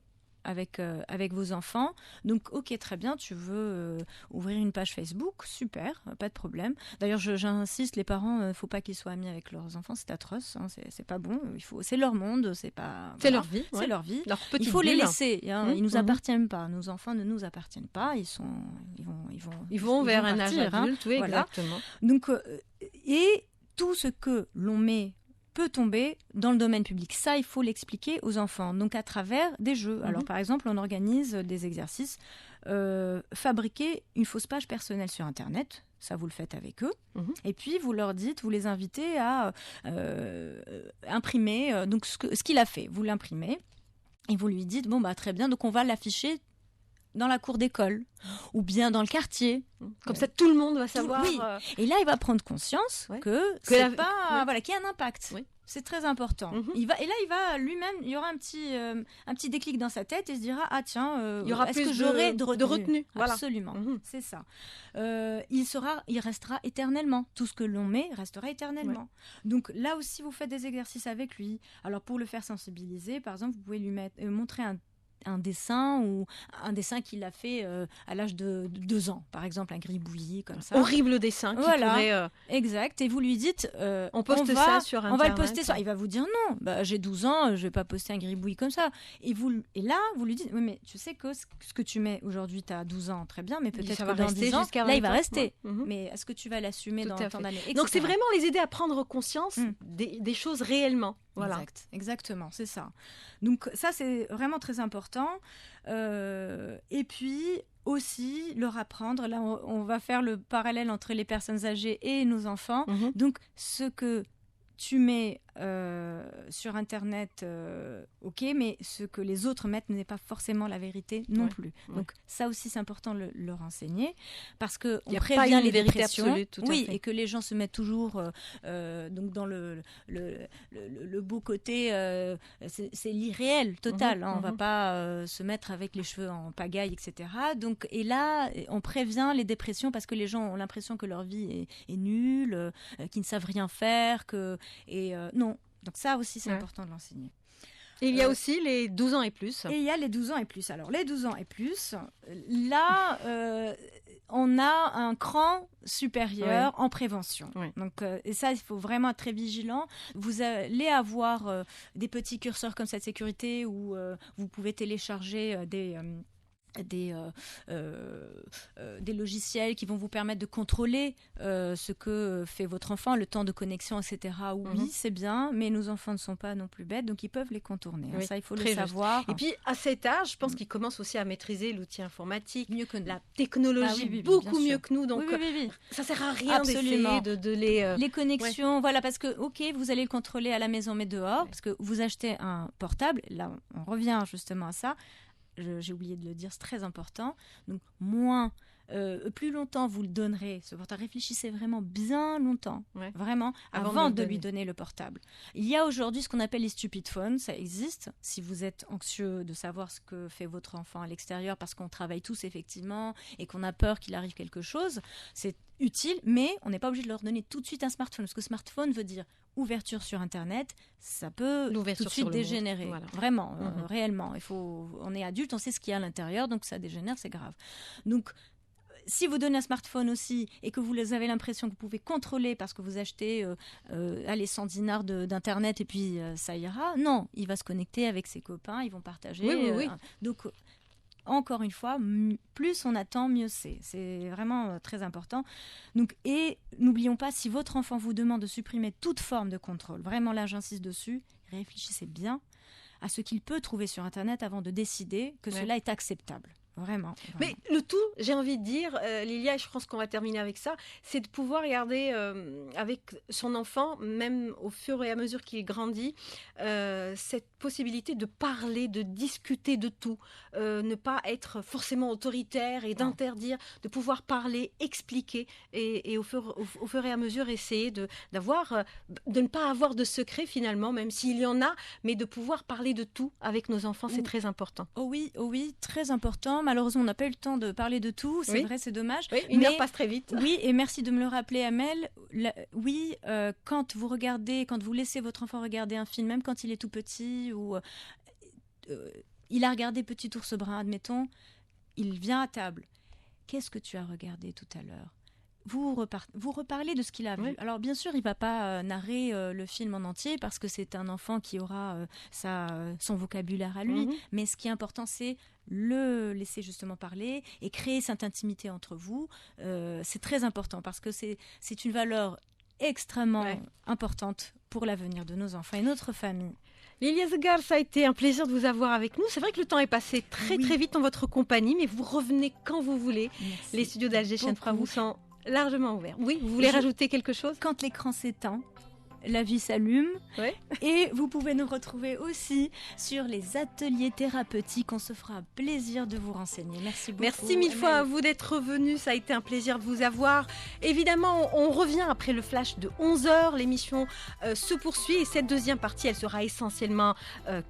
S3: avec vos enfants. Donc, ok, très bien, tu veux ouvrir une page Facebook, super, pas de problème. D'ailleurs, j'insiste, les parents, il ne faut pas qu'ils soient amis avec leurs enfants, c'est atroce, hein, c'est pas bon. C'est leur monde, c'est pas...
S1: C'est leur vie.
S3: C'est leur vie.
S1: Leur
S3: il faut les laisser, hein, ils ne nous appartiennent pas. Nos enfants ne nous appartiennent pas,
S1: ils vont vers un âge
S3: partir,
S1: adulte, oui,
S3: voilà.
S1: Exactement.
S3: Donc, et tout ce que l'on met peut tomber dans le domaine public. Ça, il faut l'expliquer aux enfants, donc à travers des jeux. Alors, par exemple, on organise des exercices. Fabriquer une fausse page personnelle sur Internet, ça, vous le faites avec eux. Et puis, vous leur dites, vous les invitez à imprimer donc ce qu'il a fait. Vous l'imprimez et vous lui dites, bon, bah, très bien, donc on va l'afficher dans la cour d'école ou bien dans le quartier.
S1: Comme ça, tout le monde va savoir.
S3: Oui. Et là, il va prendre conscience que c'est pas voilà, qu'il y a un impact. Oui. C'est très important. Et là, il va lui-même, il y aura un petit déclic dans sa tête et se dira, ah tiens,
S1: il y aura plus de retenue.
S3: Voilà. Absolument, c'est ça. Il restera éternellement. Tout ce que l'on met restera éternellement. Donc là aussi, vous faites des exercices avec lui. Alors pour le faire sensibiliser, par exemple, vous pouvez lui montrer un dessin ou un dessin qu'il a fait à l'âge de 2 ans, par exemple un gribouillis comme ça.
S1: Horrible dessin qui pourrait...
S3: Exact, et vous lui dites
S1: on poste ça sur Internet.
S3: On va le poster ça. Il va vous dire non, bah, j'ai 12 ans, je vais pas poster un gribouillis comme ça. Et là, vous lui dites, oui, mais tu sais que ce que tu mets aujourd'hui, tu as 12 ans, très bien, mais peut-être que dans 10 ans, là, il va rester. Mais est-ce que tu vas l'assumer dans tant d'années, etc.
S1: Donc c'est vraiment les aider à prendre conscience des choses réellement. Voilà.
S3: Exactement, c'est ça. Donc ça, c'est vraiment très important. Et puis aussi leur apprendre, là on va faire le parallèle entre les personnes âgées et nos enfants. Donc ce que tu mets sur Internet, ok, mais ce que les autres mettent n'est pas forcément la vérité non plus. Donc ça aussi, c'est important de leur enseigner, parce qu'on prévient les dépressions. Absolue, et que les gens se mettent toujours donc dans le beau côté, c'est l'irréel total. On ne va pas se mettre avec les cheveux en pagaille, etc. Donc, et là, on prévient les dépressions parce que les gens ont l'impression que leur vie est nulle, qu'ils ne savent rien faire, non. Donc ça aussi, c'est important de l'enseigner.
S1: Et il y a aussi les 12 ans et plus.
S3: Et il y a les 12 ans et plus. Alors, les 12 ans et plus, là, on a un cran supérieur en prévention. Donc, et ça, il faut vraiment être très vigilant. Vous allez avoir des petits curseurs comme ça de sécurité où vous pouvez télécharger des logiciels qui vont vous permettre de contrôler ce que fait votre enfant, le temps de connexion, etc. Oui, c'est bien, mais nos enfants ne sont pas non plus bêtes, donc ils peuvent les contourner. Ça, il faut le savoir.
S1: Et puis, à cet âge, je pense qu'ils commencent aussi à maîtriser l'outil informatique,
S3: mieux que nous.
S1: La technologie, beaucoup mieux que nous. Donc, ça ne sert à rien d'essayer de les...
S3: Les connexions, voilà, parce que, ok, vous allez le contrôler à la maison, mais dehors, parce que vous achetez un portable, là, on revient justement à ça. J'ai oublié de le dire, c'est très important. Donc, plus longtemps vous le donnerez, ce portable. Réfléchissez vraiment bien longtemps, vraiment, avant de lui donner le portable. Il y a aujourd'hui ce qu'on appelle les stupid phones, ça existe. Si vous êtes anxieux de savoir ce que fait votre enfant à l'extérieur, parce qu'on travaille tous effectivement et qu'on a peur qu'il arrive quelque chose, c'est utile, mais on n'est pas obligé de leur donner tout de suite un smartphone, parce que smartphone veut dire ouverture sur Internet, ça peut tout de suite dégénérer. Vraiment, réellement. On est adulte, on sait ce qu'il y a à l'intérieur, donc ça dégénère, c'est grave. Donc, si vous donnez un smartphone aussi et que vous avez l'impression que vous pouvez contrôler parce que vous achetez 100 dinars d'Internet et puis ça ira, non, il va se connecter avec ses copains, ils vont partager. Donc, encore une fois, plus on attend, mieux c'est. C'est vraiment très important. Donc, et n'oublions pas, si votre enfant vous demande de supprimer toute forme de contrôle, vraiment là j'insiste dessus, réfléchissez bien à ce qu'il peut trouver sur Internet avant de décider que cela est acceptable. Vraiment.
S1: Mais le tout, j'ai envie de dire, Lilia, et je pense qu'on va terminer avec ça, c'est de pouvoir regarder avec son enfant, même au fur et à mesure qu'il grandit, cette possibilité de parler, de discuter de tout, ne pas être forcément autoritaire et d'interdire, de pouvoir parler, expliquer et au fur et à mesure essayer de ne pas avoir de secret finalement, même s'il y en a, mais de pouvoir parler de tout avec nos enfants, c'est très important.
S3: Oh oui, très important. Malheureusement, on n'a pas eu le temps de parler de tout. C'est vrai, c'est dommage.
S1: Oui, une heure passe très vite.
S3: Oui, et merci de me le rappeler, Amel. Quand vous laissez votre enfant regarder un film, même quand il est tout petit, ou il a regardé Petit ours brun, admettons, il vient à table. Qu'est-ce que tu as regardé tout à l'heure ? Vous reparlez de ce qu'il a vu. Alors bien sûr, il ne va pas narrer le film en entier parce que c'est un enfant qui aura son vocabulaire à lui. Mais ce qui est important, c'est le laisser justement parler et créer cette intimité entre vous. C'est très important parce que c'est une valeur extrêmement importante pour l'avenir de nos enfants et notre famille.
S1: Lilia Zegar, ça a été un plaisir de vous avoir avec nous. C'est vrai que le temps est passé très vite en votre compagnie, mais vous revenez quand vous voulez.
S3: Merci.
S1: Les studios d'Alger Chaîne 3 vous sont largement ouverts. Oui, vous voulez rajouter quelque chose ?
S3: Quand l'écran s'éteint, la vie s'allume. Et vous pouvez nous retrouver aussi sur les ateliers thérapeutiques. On se fera plaisir de vous renseigner. Merci beaucoup.
S1: Merci mille fois à vous d'être venus. Ça a été un plaisir de vous avoir. Évidemment, on revient après le flash de 11h. L'émission se poursuit et cette deuxième partie, elle sera essentiellement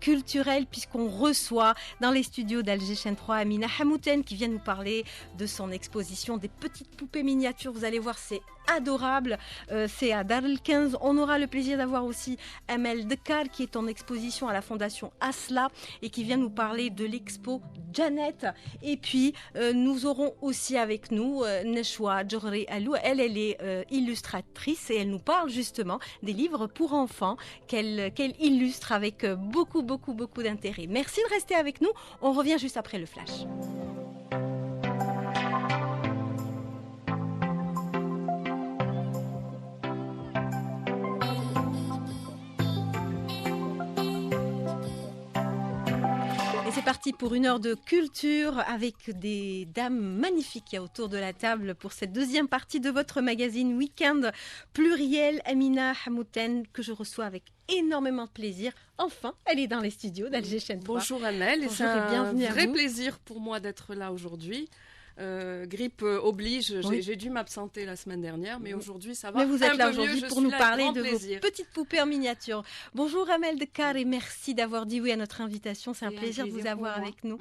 S1: culturelle puisqu'on reçoit dans les studios d'Alger Chaîne 3 Amina Hamouten qui vient nous parler de son exposition des petites poupées miniatures. Vous allez voir, c'est adorable. C'est à Dar el 15. On aura le plaisir d'avoir aussi Amel Dekar qui est en exposition à la Fondation Asla et qui vient nous parler de l'expo Janet. Et puis nous aurons aussi avec nous Neshwa Djohri Alou. Elle est illustratrice et elle nous parle justement des livres pour enfants qu'elle illustre avec beaucoup d'intérêt. Merci de rester avec nous. On revient juste après le flash. C'est parti pour une heure de culture avec des dames magnifiques qu'il y a autour de la table pour cette deuxième partie de votre magazine Week-end pluriel. Amina Hamouten que je reçois avec énormément de plaisir. Enfin, elle est dans les studios d'Alger Chaîne 3.
S7: Bonjour Amel, et c'est un vrai plaisir pour moi d'être là aujourd'hui. Grippe oblige, j'ai dû m'absenter la semaine dernière, mais aujourd'hui ça va.
S1: Mais vous êtes
S7: un
S1: là
S7: peu
S1: aujourd'hui
S7: mieux,
S1: pour nous parler de vos petites poupées en miniature. Bonjour Amel Dekar et merci d'avoir dit oui à notre invitation. C'est un plaisir de vous avoir avec nous.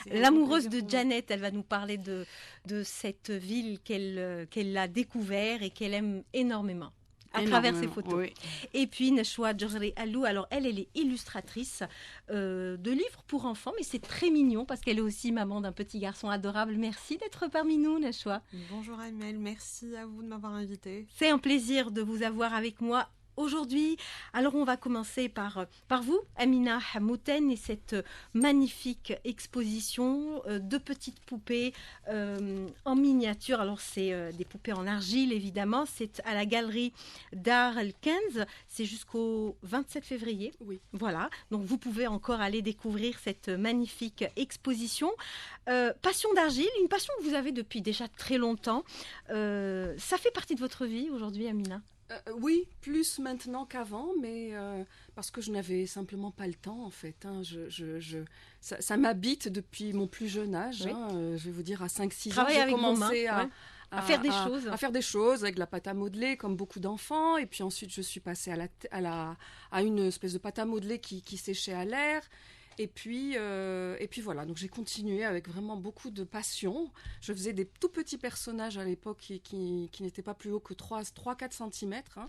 S1: L'amoureuse de Janet, elle va nous parler de cette ville qu'elle a découvert et qu'elle aime énormément. À travers ses photos. Oui. Et puis Neshwa Djohri Alou, alors elle est illustratrice de livres pour enfants, mais c'est très mignon parce qu'elle est aussi maman d'un petit garçon adorable. Merci d'être parmi nous, Neshwa.
S8: Bonjour Amel, merci à vous de m'avoir invitée.
S1: C'est un plaisir de vous avoir avec moi aujourd'hui. Alors on va commencer par vous, Amina Hamouten, et cette magnifique exposition de petites poupées en miniature. Alors c'est des poupées en argile évidemment, c'est à la galerie Dar el 15, c'est jusqu'au 27 février. Oui. Voilà, donc vous pouvez encore aller découvrir cette magnifique exposition. Passion d'argile, une passion que vous avez depuis déjà très longtemps. Ça fait partie de votre vie aujourd'hui, Amina ?
S7: Oui, plus maintenant qu'avant, mais parce que je n'avais simplement pas le temps en fait. Hein. Ça m'habite depuis mon plus jeune âge. Oui. Je vais vous dire, à 5-6 ans, j'ai commencé à faire des choses. À faire des choses avec de la pâte à modeler, comme beaucoup d'enfants. Et puis ensuite, je suis passée à une espèce de pâte à modeler qui séchait à l'air. Et puis voilà, donc j'ai continué avec vraiment beaucoup de passion. Je faisais des tout petits personnages à l'époque qui n'étaient pas plus hauts que 3-4 cm. Hein.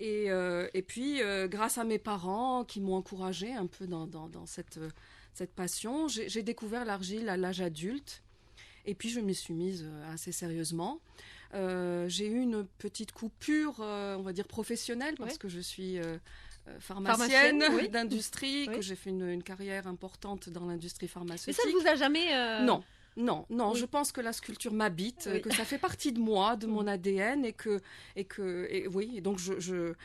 S7: Et puis, grâce à mes parents qui m'ont encouragée un peu dans cette passion, j'ai découvert l'argile à l'âge adulte. Et puis, je m'y suis mise assez sérieusement. J'ai eu une petite coupure, on va dire professionnelle, parce que je suis... pharmacienne d'industrie, que j'ai fait une carrière importante dans l'industrie pharmaceutique.
S1: Mais ça ne vous a jamais...
S7: Non, je pense que la sculpture m'habite, que ça fait partie de moi, de mon ADN, et donc je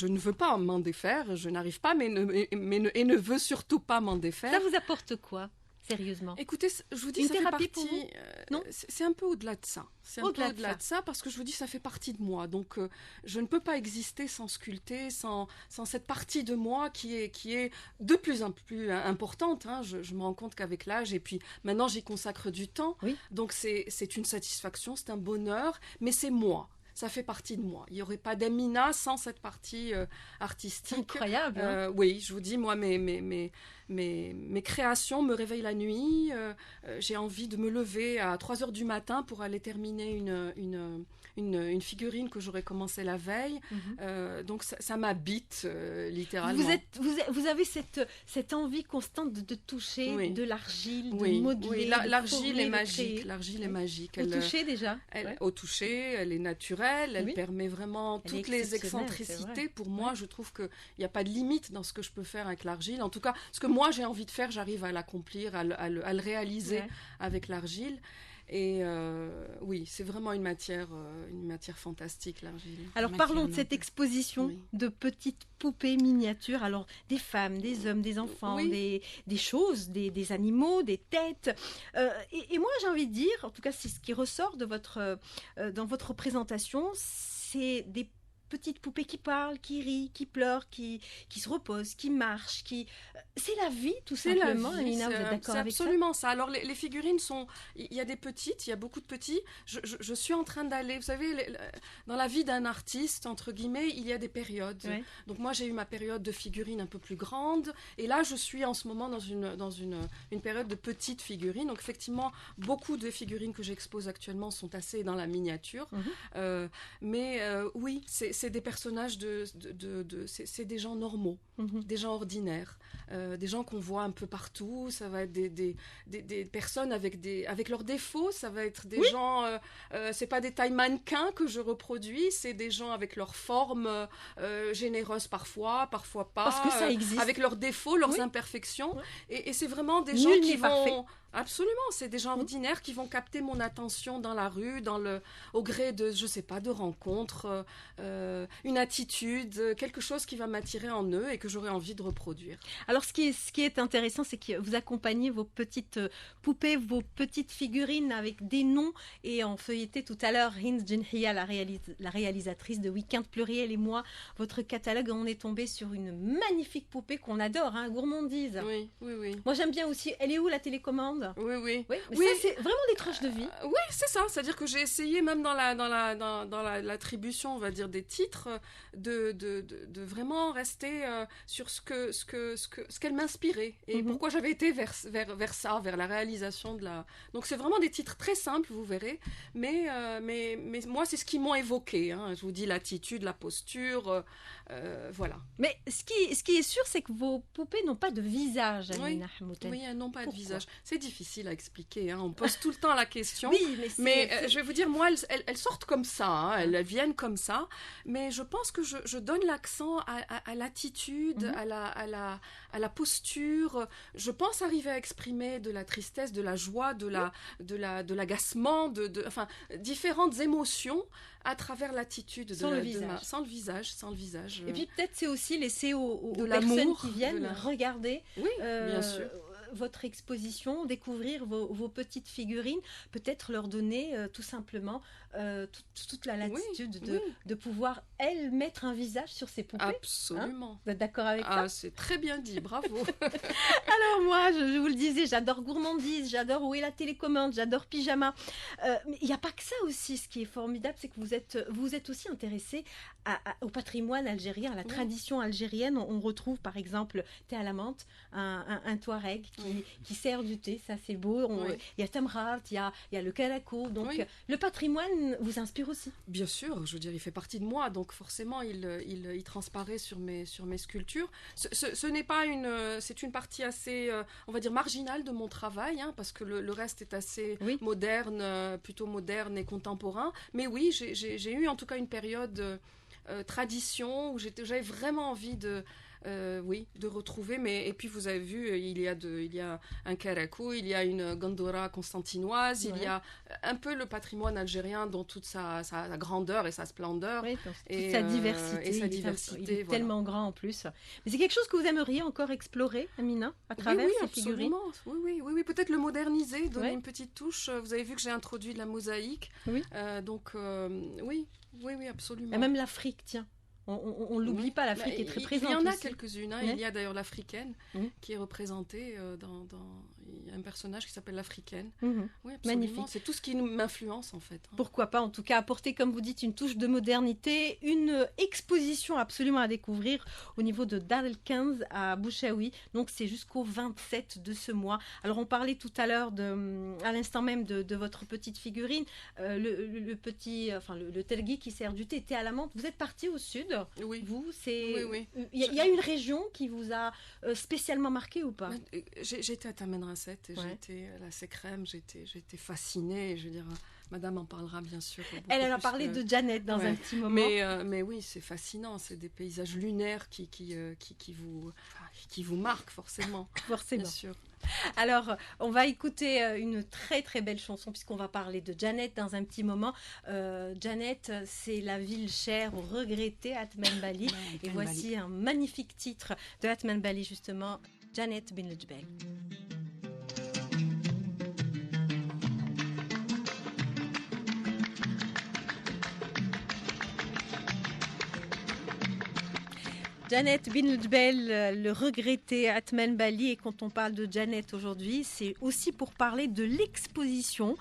S7: ne veux pas m'en défaire, je n'arrive pas, mais ne veux surtout pas m'en défaire.
S1: Ça vous apporte quoi ? sérieusement?
S7: Écoutez, je vous dis,
S1: une
S7: ça fait
S1: thérapie
S7: partie.
S1: pour vous? Non,
S7: c'est un peu au-delà de ça. C'est un peu
S1: au-delà
S7: au-delà de ça parce que je vous dis, ça fait partie de moi. Donc, je ne peux pas exister sans sculpter, sans cette partie de moi qui est de plus en plus importante. Hein. Je me rends compte qu'avec l'âge, et puis maintenant, j'y consacre du temps.
S1: Oui.
S7: Donc, c'est une satisfaction, c'est un bonheur, mais c'est moi. Ça fait partie de moi. Il n'y aurait pas d'Amina sans cette partie artistique.
S1: Incroyable. Hein.
S7: Oui, je vous dis, moi, mes créations me réveillent la nuit. J'ai envie de me lever à 3h du matin pour aller terminer une figurine que j'aurais commencé la veille. Donc ça m'habite littéralement.
S1: Vous avez cette envie constante de toucher
S7: Oui.
S1: de l'argile, de
S7: Oui,
S1: modeler.
S7: oui.
S1: de
S7: L'argile
S1: former,
S7: est
S1: de
S7: magique.
S1: créer.
S7: L'argile est magique.
S1: Au toucher déjà.
S7: Au toucher, elle est naturelle, elle
S1: Oui.
S7: permet vraiment
S1: Elle est
S7: toutes les
S1: exceptionnelle, c'est
S7: excentricités.
S1: vrai.
S7: Pour moi, je trouve qu'il n'y a pas de limite dans ce que je peux faire avec l'argile. En tout cas, ce que moi j'ai envie de faire, j'arrive à l'accomplir, à le réaliser avec l'argile. Et oui, c'est vraiment une matière fantastique, l'argile.
S1: Alors parlons de cette exposition
S7: Oui.
S1: de petites poupées miniatures. Alors des femmes, des hommes, des enfants,
S7: Oui.
S1: des choses, des animaux, des têtes. Et moi j'ai envie de dire, en tout cas c'est ce qui ressort de dans votre présentation, c'est des petites poupées qui parlent, qui rient, qui pleurent, qui se reposent, qui marchent, c'est la vie tout simplement. Amina, vous êtes d'accord avec ça?
S7: C'est absolument ça. Alors les figurines sont, il y a des petites, il y a beaucoup de petits. Je suis en train d'aller, vous savez, dans la vie d'un artiste entre guillemets, il y a des périodes.
S1: Ouais.
S7: Donc moi j'ai eu ma période de figurines un peu plus grande, et là je suis en ce moment dans une période de petites figurines. Donc effectivement, beaucoup de figurines que j'expose actuellement sont assez dans la miniature. Mais oui, c'est des personnages c'est des gens normaux, des gens ordinaires, des gens qu'on voit un peu partout. Ça va être des personnes avec leurs défauts. Ça va être des gens, c'est pas des tailles mannequins que je reproduis, c'est des gens avec leurs formes généreuses parfois pas.
S1: Parce que ça existe.
S7: Avec leurs défauts, leurs imperfections. Et c'est vraiment des gens qui vont... Absolument, c'est des gens ordinaires qui vont capter mon attention dans la rue, au gré de, je sais pas, de rencontres, une attitude, quelque chose qui va m'attirer en eux et que j'aurais envie de reproduire.
S1: Alors ce qui est intéressant, c'est que vous accompagnez vos petites poupées, vos petites figurines avec des noms, et on feuilletait tout à l'heure Hind Jinhia, la réalisatrice de Week-end Pluriel, et moi, votre catalogue, on est tombé sur une magnifique poupée qu'on adore, hein, gourmandise.
S7: Oui.
S1: Moi j'aime bien aussi, elle est où la télécommande?
S7: Oui.
S1: Mais ça, c'est vraiment des tranches de vie.
S7: Oui, c'est ça. C'est-à-dire que j'ai essayé, même dans l'attribution, on va dire, des titres, de vraiment rester sur ce qu'elle m'inspirait et pourquoi j'avais été vers ça, vers la réalisation de la. Donc c'est vraiment des titres très simples, vous verrez. Mais moi, c'est ce qui m'ont évoqué. Hein. Je vous dis l'attitude, la posture, voilà.
S1: Mais ce qui est sûr, c'est que vos poupées n'ont pas de visage, Amina Hammoutane.
S7: Oui, elles n'ont pas
S1: Pourquoi?
S7: de visage. C'est difficile à expliquer. Hein. On pose tout le temps la question.
S1: Oui,
S7: mais je vais vous dire, moi, elles sortent comme ça. Hein. Elles viennent comme ça. Mais je pense que je donne l'accent à l'attitude, à la posture. Je pense arriver à exprimer de la tristesse, de la joie, de l'agacement, enfin, différentes émotions à travers l'attitude
S1: sans le visage.
S7: Sans le visage.
S1: Et puis peut-être c'est aussi laisser aux
S7: l'amour,
S1: personnes qui viennent regarder
S7: bien sûr.
S1: votre exposition, découvrir vos petites figurines, peut-être leur donner tout simplement toute la latitude de pouvoir, elles, mettre un visage sur ces poupées.
S7: Absolument.
S1: Hein, vous êtes d'accord avec ça?
S7: C'est très bien dit, bravo.
S1: Alors moi, je vous le disais, j'adore gourmandise, j'adore Où est la télécommande, j'adore pyjama. Mais il n'y a pas que ça aussi. Ce qui est formidable, c'est que vous êtes aussi intéressé au patrimoine algérien, à la tradition algérienne. On retrouve par exemple thé à la menthe, un touareg qui sert du thé, ça c'est beau. Il y a Tamrat, il y a le Karako. Donc le patrimoine vous inspire aussi?
S7: Bien sûr, je veux dire, il fait partie de moi, donc forcément il transparaît sur mes sculptures. Ce n'est pas c'est une partie assez, on va dire, marginale de mon travail, hein, parce que le reste est assez moderne, plutôt moderne et contemporain. Mais oui, j'ai eu en tout cas une période tradition où j'avais vraiment envie Oui, de retrouver. Et puis vous avez vu, il y a un karakou, il y a une gandora constantinoise, il y a un peu le patrimoine algérien dans toute sa grandeur et sa splendeur.
S1: Oui, toute sa diversité. Il est tellement grand en plus. Mais c'est quelque chose que vous aimeriez encore explorer, Amina, à travers ces figurines?
S7: Oui, peut-être le moderniser, donner une petite touche. Vous avez vu que j'ai introduit de la mosaïque. Oui. Oui, absolument.
S1: Et même l'Afrique, tiens. On l'oublie pas, l'Afrique est très présente.
S7: Il y en a
S1: aussi.
S7: quelques-unes. Il y a d'ailleurs l'Africaine qui est représentée il y a un personnage qui s'appelle l'Africaine. Oui,
S1: magnifique.
S7: C'est tout ce qui m'influence en fait.
S1: Pourquoi pas, en tout cas, apporter, comme vous dites, une touche de modernité, une exposition absolument à découvrir au niveau de Dar el Kenz à Bouchaoui. Donc c'est jusqu'au 27 de ce mois. Alors on parlait tout à l'heure, à l'instant même, de votre petite figurine, le telgui qui sert du thé était à la menthe. Vous êtes parti au sud.
S7: Oui.
S1: Vous, il y a une région qui vous a spécialement marqué ou pas?
S7: J'étais à Tamanrasset, j'étais à la Sécrème, j'étais fascinée. Je veux dire, Madame en parlera bien sûr.
S1: Elle a parlé de Janet dans un petit moment.
S7: Mais oui, c'est fascinant. C'est des paysages lunaires qui vous marquent forcément.
S1: Forcément.
S7: Bien sûr.
S1: Alors, on va écouter une très très belle chanson puisqu'on va parler de Janet dans un petit moment. Janet, c'est la ville chère au regretté Atman Bali. Et voici un magnifique titre de Atman Bali justement, Janet bin Ljbel. Janet bin Ljbel, le regretté Atman Bali. Et quand on parle de Janet aujourd'hui, c'est aussi pour parler de l'exposition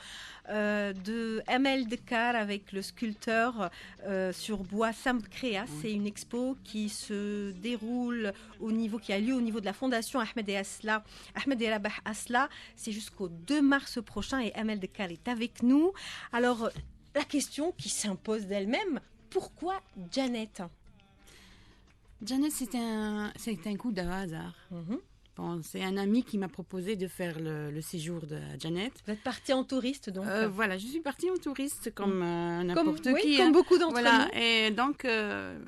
S1: de Amel Dekar avec le sculpteur sur bois Sam Krea. C'est une expo qui se déroule qui a lieu au niveau de la fondation Ahmed et Rabah Asla. C'est jusqu'au 2 mars prochain et Amel Dekar est avec nous. Alors, la question qui s'impose d'elle-même, pourquoi Janet ?
S9: Janet, c'est un coup de hasard. Bon, c'est un ami qui m'a proposé de faire le séjour de Janet.
S1: Vous êtes partie en touriste, donc
S9: Voilà, je suis partie en touriste comme n'importe qui.
S1: Comme beaucoup d'entre
S9: voilà.
S1: nous.
S9: Et donc, je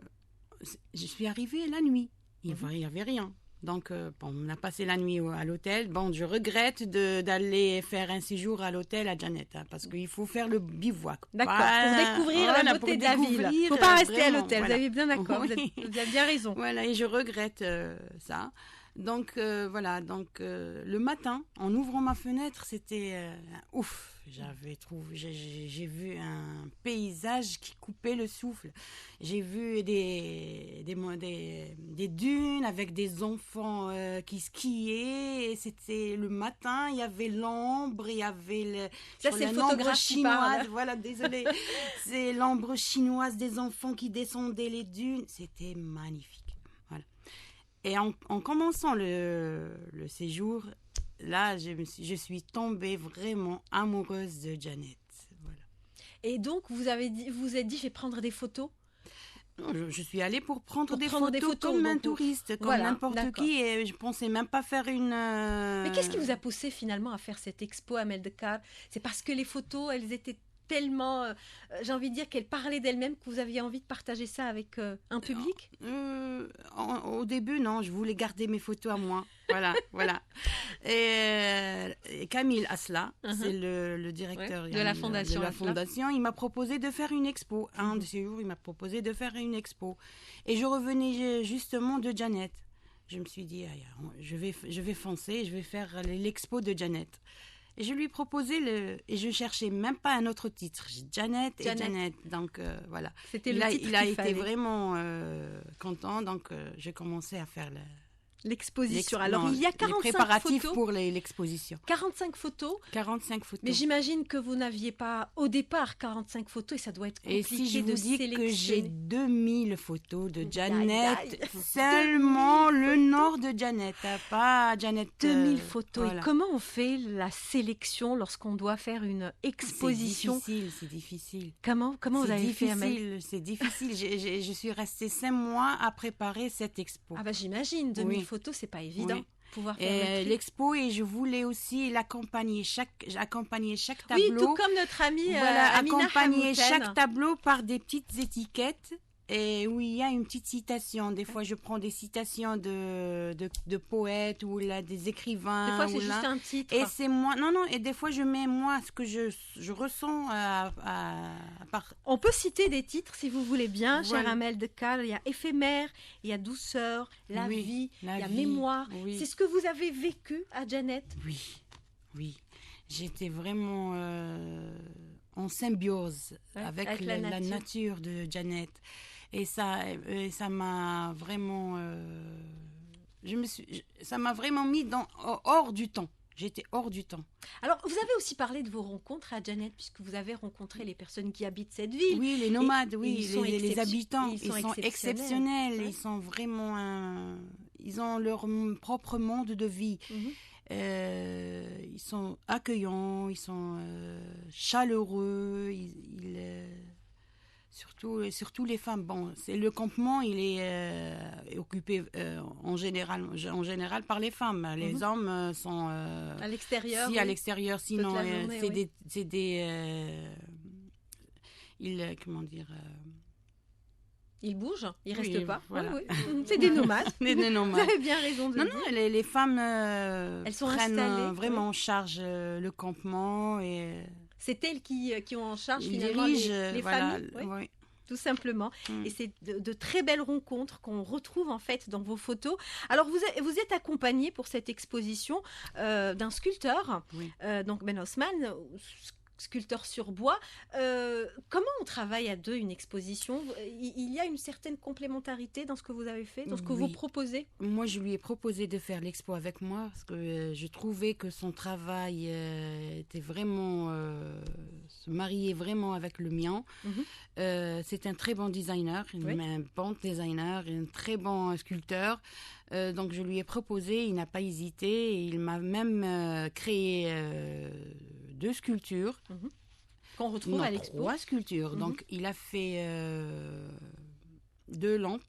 S9: suis arrivée la nuit. Il n'y avait rien. Donc, on a passé la nuit à l'hôtel. Bon, je regrette d'aller faire un séjour à l'hôtel à Janet, parce qu'il faut faire le bivouac.
S1: D'accord, pour découvrir la beauté de la ville. Il ne faut pas rester à l'hôtel, vous avez bien d'accord, oui. Vous avez bien raison.
S9: Voilà, et je regrette ça. Donc, le matin, en ouvrant ma fenêtre, c'était ouf. J'ai vu un paysage qui coupait le souffle. J'ai vu des dunes avec des enfants qui skiaient. Et c'était le matin, il y avait l'ombre, il y avait
S1: c'est l'ombre
S9: chinoise. Voilà, désolée. C'est l'ombre chinoise des enfants qui descendaient les dunes. C'était magnifique. Voilà. Et en commençant le séjour, là, je suis tombée vraiment amoureuse de Janet. Voilà.
S1: Et donc, vous êtes dit, je vais prendre des photos?
S9: Non, je suis allée pour prendre des photos comme un touriste, comme n'importe qui. Et je pensais même pas faire une...
S1: Mais qu'est-ce qui vous a poussé finalement à faire cette expo à Amel Dekar? C'est parce que les photos, elles étaient tellement, j'ai envie de dire, qu'elle parlait d'elle-même, que vous aviez envie de partager ça avec un public?
S9: Au début, non, je voulais garder mes photos à moi. Voilà. Et Camille Asla, c'est le directeur
S1: de la fondation.
S9: Il m'a proposé de faire une expo. Un de ces jours, il m'a proposé de faire une expo. Et je revenais justement de Janet. Je me suis dit, je vais foncer, je vais faire l'expo de Janet. Et je lui proposais et je cherchais même pas un autre titre. Janet. Donc voilà.
S1: C'était le titre
S9: il a été vraiment content. Donc j'ai commencé à faire
S1: l'exposition. Alors il y a 45
S9: les préparatifs
S1: photos
S9: pour l'exposition.
S1: 45 photos.
S9: 45 photos.
S1: Mais j'imagine que vous n'aviez pas au départ 45 photos et ça doit être compliqué de sélectionner.
S9: Et si je vous dis que j'ai 2000 photos de Janet, seulement le nord de Janet, pas Janet.
S1: 2000 photos. Voilà. Et comment on fait la sélection lorsqu'on doit faire une exposition?
S9: C'est difficile.
S1: Comment vous avez fait,
S9: Amel? C'est difficile. Je suis restée 5 mois à préparer cette expo.
S1: Ah bah j'imagine, 2000 photos, c'est pas évident. Pouvoir faire
S9: l'expo, et je voulais aussi accompagner chaque tableau.
S1: Oui, tout comme notre amie
S9: Amina
S1: accompagner
S9: chaque tableau par des petites étiquettes et où il y a une petite citation. Des fois, je prends des citations de poètes ou là, des écrivains.
S1: Des fois, c'est juste un titre.
S9: Et c'est moi. Non, et des fois, je mets moi ce que je ressens.
S1: On peut citer des titres si vous voulez bien,
S9: Voilà.
S1: cher Amel de Cal. Il y a éphémère, il y a douceur, la vie, il y a mémoire.
S9: Oui.
S1: C'est ce que vous avez vécu à Janet?
S9: Oui. J'étais vraiment en symbiose avec la nature de Janet. Et ça m'a vraiment... ça m'a vraiment mis hors du temps. J'étais hors du temps.
S1: Alors, vous avez aussi parlé de vos rencontres à Janet, puisque vous avez rencontré les personnes qui habitent cette ville.
S9: Oui, les nomades, les
S1: Ils
S9: habitants.
S1: sont
S9: exceptionnels.
S1: Ouais.
S9: Ils sont vraiment... ils ont leur propre monde de vie. Ils sont accueillants, ils sont chaleureux, surtout les femmes. Bon, le campement, il est occupé en général par les femmes. Les hommes sont
S1: à l'extérieur.
S9: À l'extérieur, sinon c'est des
S1: ils bougent, ils restent pas.
S9: Voilà.
S1: Oui. C'est des nomades. Vous avez bien raison de le dire.
S9: Non, les femmes
S1: elles sont
S9: prennent
S1: installées,
S9: vraiment en charge le campement.
S1: C'est elles qui ont en charge
S9: ils
S1: finalement
S9: dirigent,
S1: les familles. Oui. Tout simplement. Et c'est de très belles rencontres qu'on retrouve en fait dans vos photos. Alors vous êtes accompagné pour cette exposition d'un sculpteur, donc Ben Osman, sculpteur sur bois. Comment on travaille à deux une exposition? Il y a une certaine complémentarité dans ce que vous avez fait, dans ce que vous proposez?
S9: Moi, je lui ai proposé de faire l'expo avec moi parce que je trouvais que son travail était vraiment se mariait vraiment avec le mien. C'est un très bon designer, un bon designer, un très bon sculpteur. Donc je lui ai proposé, il n'a pas hésité, et il m'a même créé 2 sculptures.
S1: Qu'on retrouve à l'expo.
S9: 3 sculptures. Donc il a fait 2 lampes.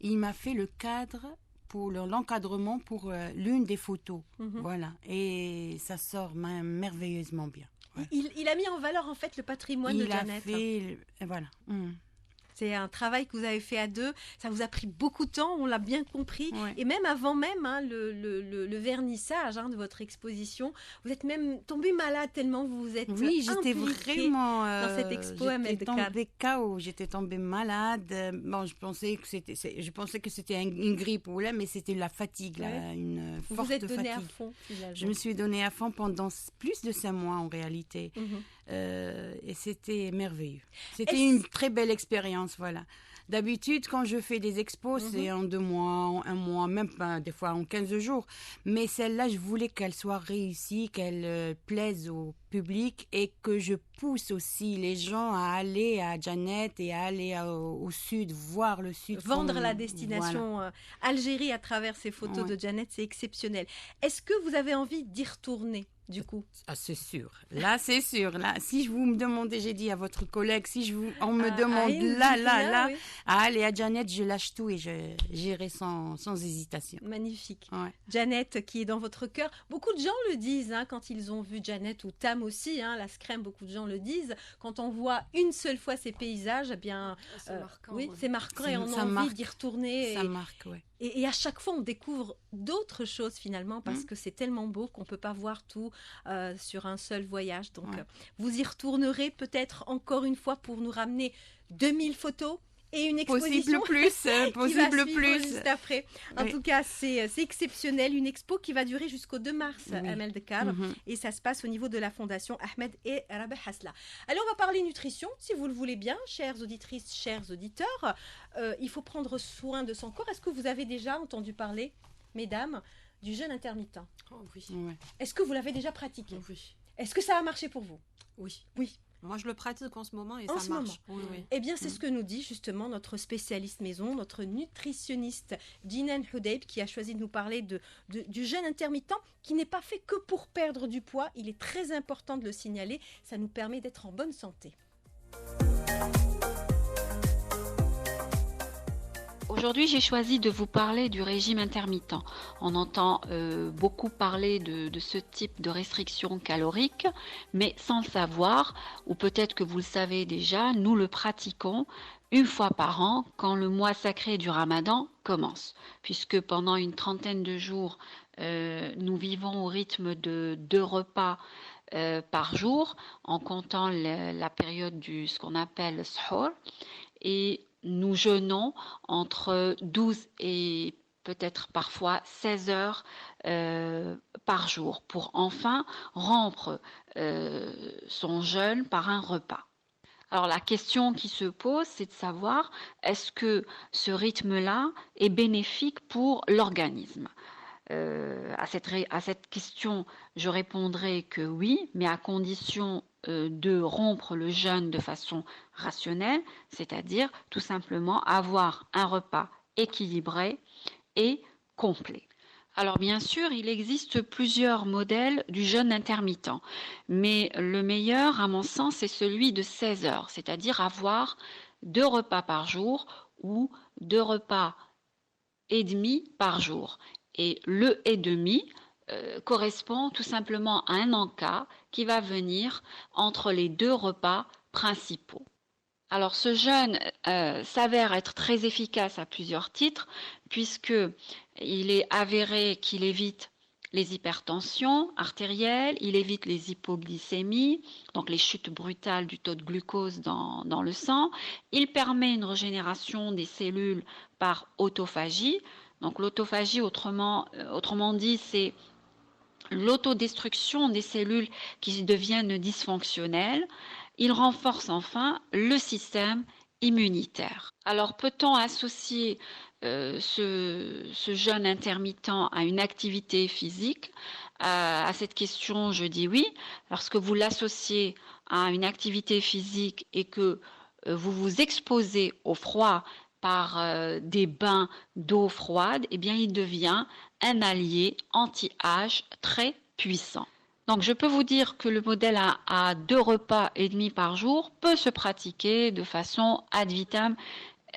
S9: Il m'a fait le cadre pour l'encadrement pour l'une des photos. Voilà. Et ça sort merveilleusement bien. Voilà.
S1: Il a mis en valeur en fait le patrimoine de Janet.
S9: Voilà.
S1: C'est un travail que vous avez fait à deux. Ça vous a pris beaucoup de temps, on l'a bien compris. Et même avant même le vernissage de votre exposition, vous êtes même tombé malade tellement vous vous êtes
S9: j'étais vraiment
S1: dans cette expo à
S9: J'étais tombée KO, j'étais tombée malade. Bon, je pensais que c'était une grippe mais c'était la fatigue, une forte fatigue.
S1: Vous êtes donnée à fond finalement.
S9: Je me suis donnée à fond pendant plus de 5 mois en réalité. Et c'était merveilleux. C'était une très belle expérience, voilà. D'habitude, quand je fais des expos, c'est en 2 mois, en 1 mois, même pas, des fois en 15 jours. Mais celle-là, je voulais qu'elle soit réussie, qu'elle plaise au public et que je pousse aussi les gens à aller à Janet et à aller au sud, voir le sud.
S1: Vendre la destination Algérie à travers ces photos de Janet, c'est exceptionnel. Est-ce que vous avez envie d'y retourner du coup?
S9: C'est sûr. Là, c'est sûr. Là, si vous me demandez, j'ai dit à votre collègue, on me demande là, à aller à Janet, je lâche tout et j'irai sans hésitation.
S1: Magnifique. Janet qui est dans votre cœur. Beaucoup de gens le disent quand ils ont vu Janet ou Tam aussi, la Scrème, beaucoup de gens le disent. Quand on voit une seule fois ces paysages,
S7: c'est marquant.
S1: Oui, c'est marquant et on a envie d'y retourner.
S9: Ça marque, oui.
S1: Et à chaque fois, on découvre d'autres choses finalement parce que c'est tellement beau qu'on ne peut pas voir tout sur un seul voyage. Donc, vous y retournerez peut-être encore une fois pour nous ramener 2000 photos et une exposition
S9: possible plus
S1: juste après. En tout cas, c'est exceptionnel. Une expo qui va durer jusqu'au 2 mars, Amel Dekar. Et ça se passe au niveau de la Fondation Ahmed et Rabah Hasla. Allez, on va parler nutrition, si vous le voulez bien, chères auditrices, chers auditeurs. Il faut prendre soin de son corps. Est-ce que vous avez déjà entendu parler, mesdames, du jeûne intermittent?
S7: Oui.
S1: Est-ce que vous l'avez déjà pratiqué?
S7: Oui.
S1: Est-ce que ça a marché pour vous?
S7: Oui.
S8: Moi, je le pratique en ce moment et
S1: ça
S8: marche.
S1: Oui. Eh bien, c'est ce que nous dit justement notre spécialiste maison, notre nutritionniste Jinan Hudayb, qui a choisi de nous parler du jeûne intermittent, qui n'est pas fait que pour perdre du poids. Il est très important de le signaler. Ça nous permet d'être en bonne santé.
S10: Aujourd'hui, j'ai choisi de vous parler du régime intermittent. On entend beaucoup parler de ce type de restriction calorique, mais sans le savoir, ou peut-être que vous le savez déjà, nous le pratiquons une fois par an quand le mois sacré du Ramadan commence, puisque pendant une trentaine de jours, nous vivons au rythme de 2 repas par jour, en comptant la période ce qu'on appelle le suhoor, et nous jeûnons entre 12 et peut-être parfois 16 heures par jour, pour enfin rompre son jeûne par un repas. Alors la question qui se pose, c'est de savoir, est-ce que ce rythme-là est bénéfique pour l'organisme ? À cette question, je répondrai que oui, mais à condition de rompre le jeûne de façon rationnelle, c'est-à-dire tout simplement avoir un repas équilibré et complet. Alors bien sûr, il existe plusieurs modèles du jeûne intermittent, mais le meilleur, à mon sens, c'est celui de 16 heures, c'est-à-dire avoir 2 repas par jour ou 2 repas et demi par jour. Et le et demi correspond tout simplement à un encas qui va venir entre les 2 repas principaux. Alors ce jeûne s'avère être très efficace à plusieurs titres, puisque il est avéré qu'il évite les hypertensions artérielles, il évite les hypoglycémies, donc les chutes brutales du taux de glucose dans le sang, il permet une régénération des cellules par autophagie. Donc l'autophagie, autrement dit, c'est l'autodestruction des cellules qui deviennent dysfonctionnelles. Il renforce enfin le système immunitaire. Alors peut-on associer ce jeûne intermittent à une activité physique ? À cette question, je dis oui. Lorsque vous l'associez à une activité physique et que vous vous exposez au froid par des bains d'eau froide, eh bien il devient un allié anti-âge très puissant. Donc je peux vous dire que le modèle à 2 repas et demi par jour peut se pratiquer de façon ad vitam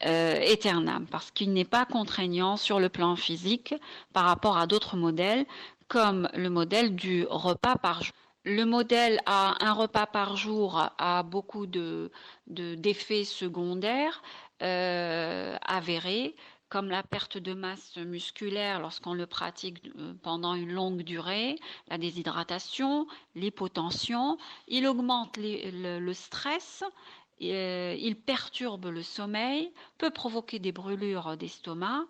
S10: aeternam, parce qu'il n'est pas contraignant sur le plan physique par rapport à d'autres modèles, comme le modèle du repas par jour. Le modèle à 1 repas par jour a beaucoup d'effets secondaires avérés, comme la perte de masse musculaire lorsqu'on le pratique pendant une longue durée, la déshydratation, l'hypotension. Il augmente le stress, il perturbe le sommeil, peut provoquer des brûlures d'estomac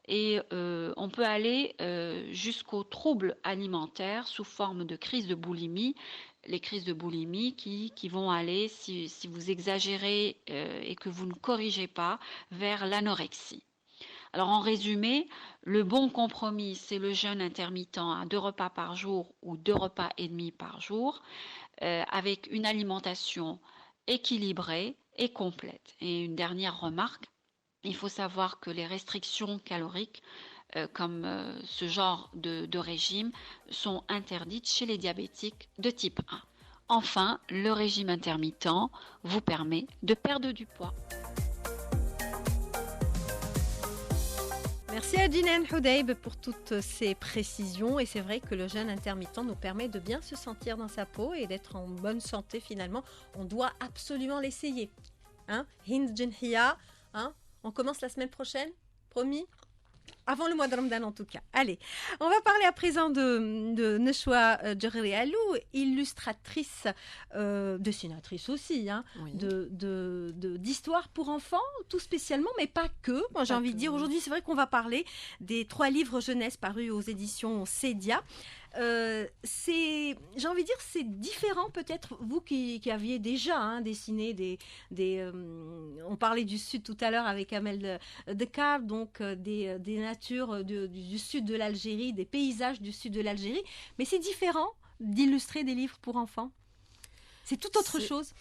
S10: et on peut aller jusqu'aux troubles alimentaires sous forme de crise de boulimie. Les crises de boulimie qui vont aller, si vous exagérez et que vous ne corrigez pas, vers l'anorexie. Alors en résumé, le bon compromis, c'est le jeûne intermittent à 2 repas par jour ou 2 repas et demi par jour, avec une alimentation équilibrée et complète. Et une dernière remarque, il faut savoir que les restrictions caloriques, comme ce genre de régime, sont interdites chez les diabétiques de type 1. Enfin, le régime intermittent vous permet de perdre du poids.
S1: Merci à Jinan Houdaib pour toutes ces précisions. Et c'est vrai que le jeûne intermittent nous permet de bien se sentir dans sa peau et d'être en bonne santé finalement. On doit absolument l'essayer. Hind Jinhia, on commence la semaine prochaine, promis ? Avant le mois de Ramadan en tout cas. Allez, on va parler à présent de Neshwa Djerialou, illustratrice, dessinatrice aussi, oui. d'histoire pour enfants, tout spécialement, mais pas que. Moi j'ai envie de dire, aujourd'hui c'est vrai qu'on va parler des 3 livres jeunesse parus aux éditions Cédia. J'ai envie de dire, c'est différent peut-être, vous qui aviez déjà dessiné on parlait du sud tout à l'heure avec Amel Dekar, donc des natures du sud de l'Algérie, des paysages du sud de l'Algérie, mais c'est différent d'illustrer des livres pour enfants. C'est tout autre chose.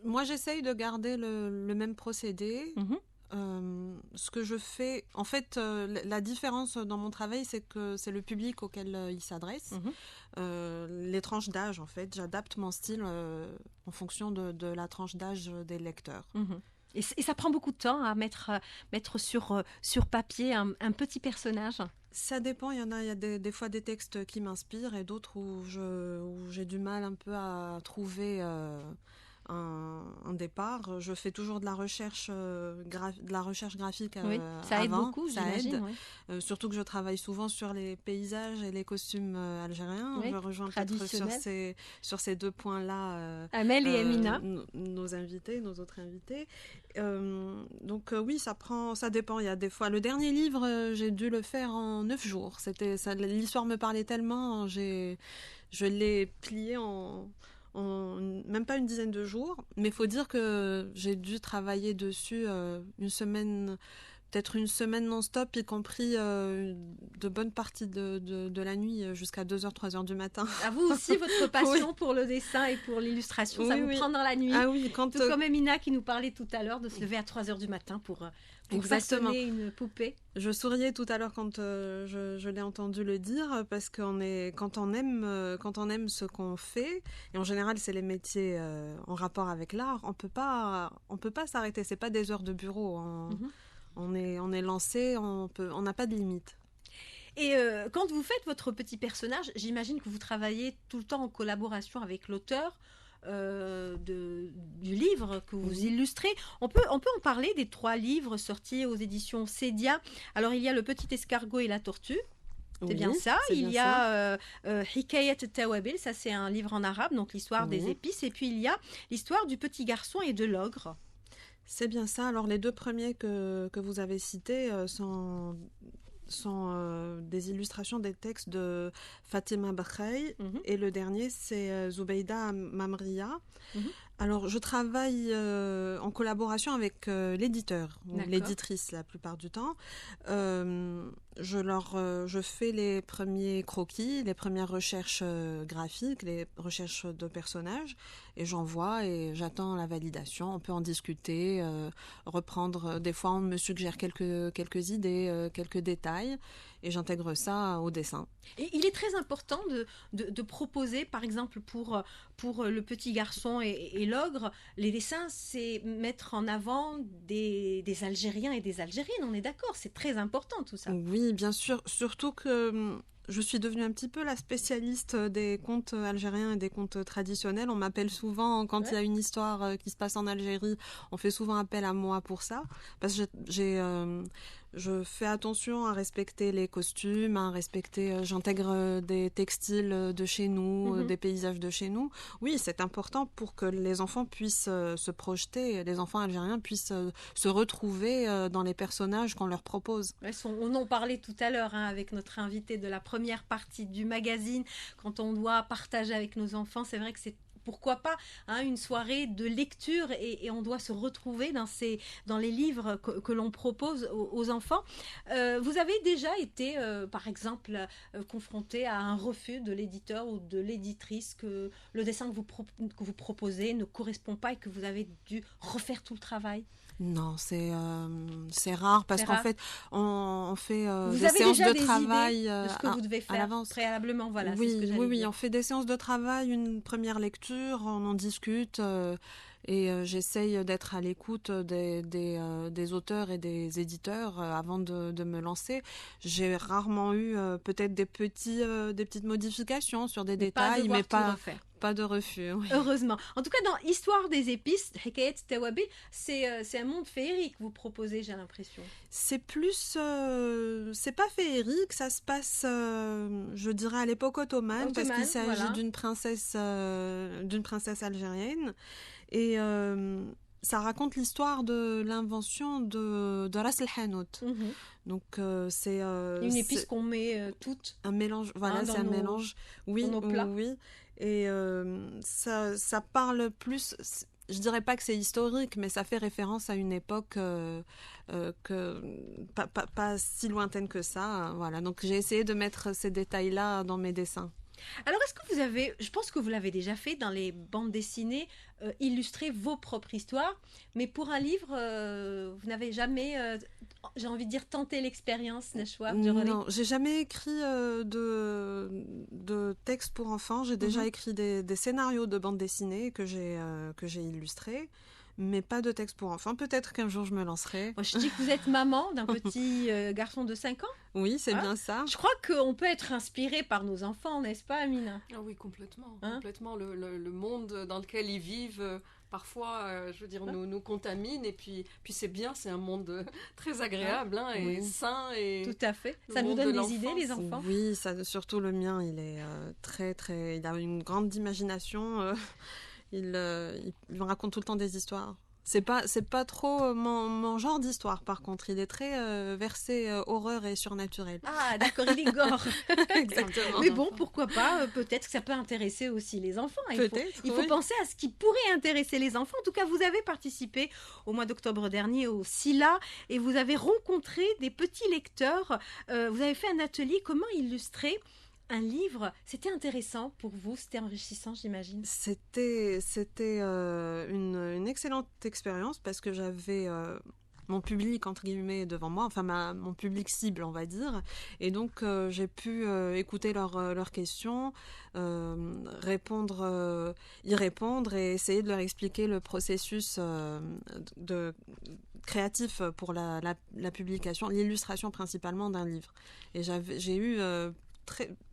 S8: Moi, j'essaye de garder le même procédé. Mm-hmm. Ce que je fais, en fait, la différence dans mon travail, c'est que c'est le public auquel il s'adresse. Mm-hmm. Les tranches d'âge, en fait, j'adapte mon style en fonction de la tranche d'âge des lecteurs.
S1: Mm-hmm. Et ça prend beaucoup de temps à mettre sur papier un petit personnage.
S8: Ça dépend, il y a des fois des textes qui m'inspirent et d'autres où j'ai du mal un peu à trouver un départ. Je fais toujours de la recherche, graphique
S1: ça aide
S8: avant.
S1: beaucoup,
S8: ça
S1: j'imagine.
S8: aide. Surtout que je travaille souvent sur les paysages et les costumes algériens. Je rejoins peut-être sur ces deux points-là
S1: Amel et Amina,
S8: nos autres invités. Donc oui, ça dépend. Il y a des fois, le dernier livre, j'ai dû le faire en 9 jours. L'histoire me parlait tellement, je l'ai plié en même pas une dizaine de jours, mais il faut dire que j'ai dû travailler dessus peut-être une semaine non-stop, y compris de bonnes parties de la nuit jusqu'à 2h, 3h du matin.
S1: À vous aussi, votre passion pour le dessin et pour l'illustration, ça vous prend dans la nuit.
S8: Ah oui,
S1: tout comme Amina qui nous parlait tout à l'heure de se lever à 3h du matin pour façonner une poupée.
S8: Je souriais tout à l'heure quand je l'ai entendu le dire, parce que quand on aime ce qu'on fait, et en général c'est les métiers en rapport avec l'art, on peut pas s'arrêter. C'est pas des heures de bureau. On est lancé, on n'a pas de limite.
S1: Et quand vous faites votre petit personnage, j'imagine que vous travaillez tout le temps en collaboration avec l'auteur du livre que vous illustrez. On peut en parler des 3 livres sortis aux éditions Cédia. Alors il y a Le Petit Escargot et la Tortue. C'est bien ça. Il y a Hikayat Tawabil, ça c'est un livre en arabe, donc l'histoire des épices. Et puis il y a l'histoire du petit garçon et de l'ogre.
S8: C'est bien ça. Alors les 2 premiers que vous avez cités sont des illustrations des textes de Fatima Bakhay, et le dernier c'est Zoubeida Mamria. Alors je travaille en collaboration avec l'éditeur ou l'éditrice la plupart du temps. Je fais les premiers croquis, les premières recherches graphiques, les recherches de personnages, et j'envoie et j'attends la validation. On peut en discuter, reprendre. Des fois on me suggère quelques idées, quelques détails, et j'intègre ça au dessin.
S1: Et il est très important de proposer, par exemple pour le petit garçon et l'ogre, les dessins, c'est mettre en avant des Algériens et des Algériennes, on est d'accord, c'est très important tout ça.
S8: Oui, bien sûr, surtout que je suis devenue un petit peu la spécialiste des contes algériens et des contes traditionnels. On m'appelle souvent, quand il y a une histoire qui se passe en Algérie, on fait souvent appel à moi pour ça, parce que je fais attention à respecter les costumes, j'intègre des textiles de chez nous, des paysages de chez nous. Oui, c'est important pour que les enfants puissent se projeter, les enfants algériens puissent se retrouver dans les personnages qu'on leur propose.
S1: On en parlait tout à l'heure avec notre invité de la première partie du magazine. Quand on doit partager avec nos enfants, c'est vrai que c'est pourquoi pas une soirée de lecture et on doit se retrouver dans les livres que l'on propose aux enfants. Vous avez déjà été, par exemple, confronté à un refus de l'éditeur ou de l'éditrice, que le dessin que vous proposez ne correspond pas et que vous avez dû refaire tout le travail?
S8: Non, c'est rare parce qu'en fait, on fait
S1: des séances de travail
S8: de
S1: ce que vous devez faire préalablement. Voilà,
S8: oui, on fait des séances de travail, une première lecture, on en discute et j'essaye d'être à l'écoute des auteurs et des éditeurs avant de me lancer. J'ai rarement eu peut-être des petites modifications sur des détails, mais pas de refus. Oui.
S1: Heureusement. En tout cas, dans Histoire des épices, Hikayat Tawabil, c'est un monde féerique que vous proposez, j'ai l'impression.
S8: C'est plus... c'est pas féerique, ça se passe, je dirais, à l'époque ottomane, parce qu'il s'agit d'une princesse algérienne. Et ça raconte l'histoire de l'invention de Ras el Hanout. Donc c'est
S1: une épice qu'on met toute.
S8: Un mélange, voilà, c'est un mélange. Oui, oui. Et ça parle plus. Je dirais pas que c'est historique, mais ça fait référence à une époque pas si lointaine que ça. Voilà. Donc j'ai essayé de mettre ces détails-là dans mes dessins.
S1: Alors, est-ce que vous avez, je pense que vous l'avez déjà fait dans les bandes dessinées, illustrer vos propres histoires, mais pour un livre, vous n'avez jamais, j'ai envie de dire, tenté l'expérience, Nechwa?
S8: Non, j'ai jamais écrit de texte pour enfants. J'ai déjà écrit des scénarios de bandes dessinées que j'ai illustrés. Mais pas de texte pour enfants. Peut-être qu'un jour je me lancerai.
S1: Moi, je dis que vous êtes maman d'un petit garçon de 5 ans.
S8: Oui, c'est bien ça.
S1: Je crois qu'on peut être inspiré par nos enfants, n'est-ce pas, Amina?
S7: Ah oui, complètement. Complètement. Le monde dans lequel ils vivent, parfois, je veux dire, nous contamine. Et puis c'est bien, c'est un monde très agréable et sain. Et
S1: tout à fait. Ça nous donne des idées, les enfants.
S8: Oui, surtout le mien, il est il a une grande imagination. Il me raconte tout le temps des histoires. C'est pas trop mon genre d'histoire, par contre. Il est très versé horreur et surnaturel.
S1: Ah, d'accord, il est gore.
S8: Exactement.
S1: Mais bon, pourquoi pas, peut-être que ça peut intéresser aussi les enfants. Il faut penser à ce qui pourrait intéresser les enfants. En tout cas, vous avez participé au mois d'octobre dernier au SILA et vous avez rencontré des petits lecteurs. Vous avez fait un atelier comment illustrer un livre. C'était intéressant pour vous, c'était enrichissant, j'imagine.
S8: C'était une excellente expérience parce que j'avais mon public entre guillemets devant moi, enfin mon public cible, on va dire, et donc j'ai pu écouter leurs questions, y répondre et essayer de leur expliquer le processus créatif pour la publication, l'illustration principalement d'un livre. Et j'ai eu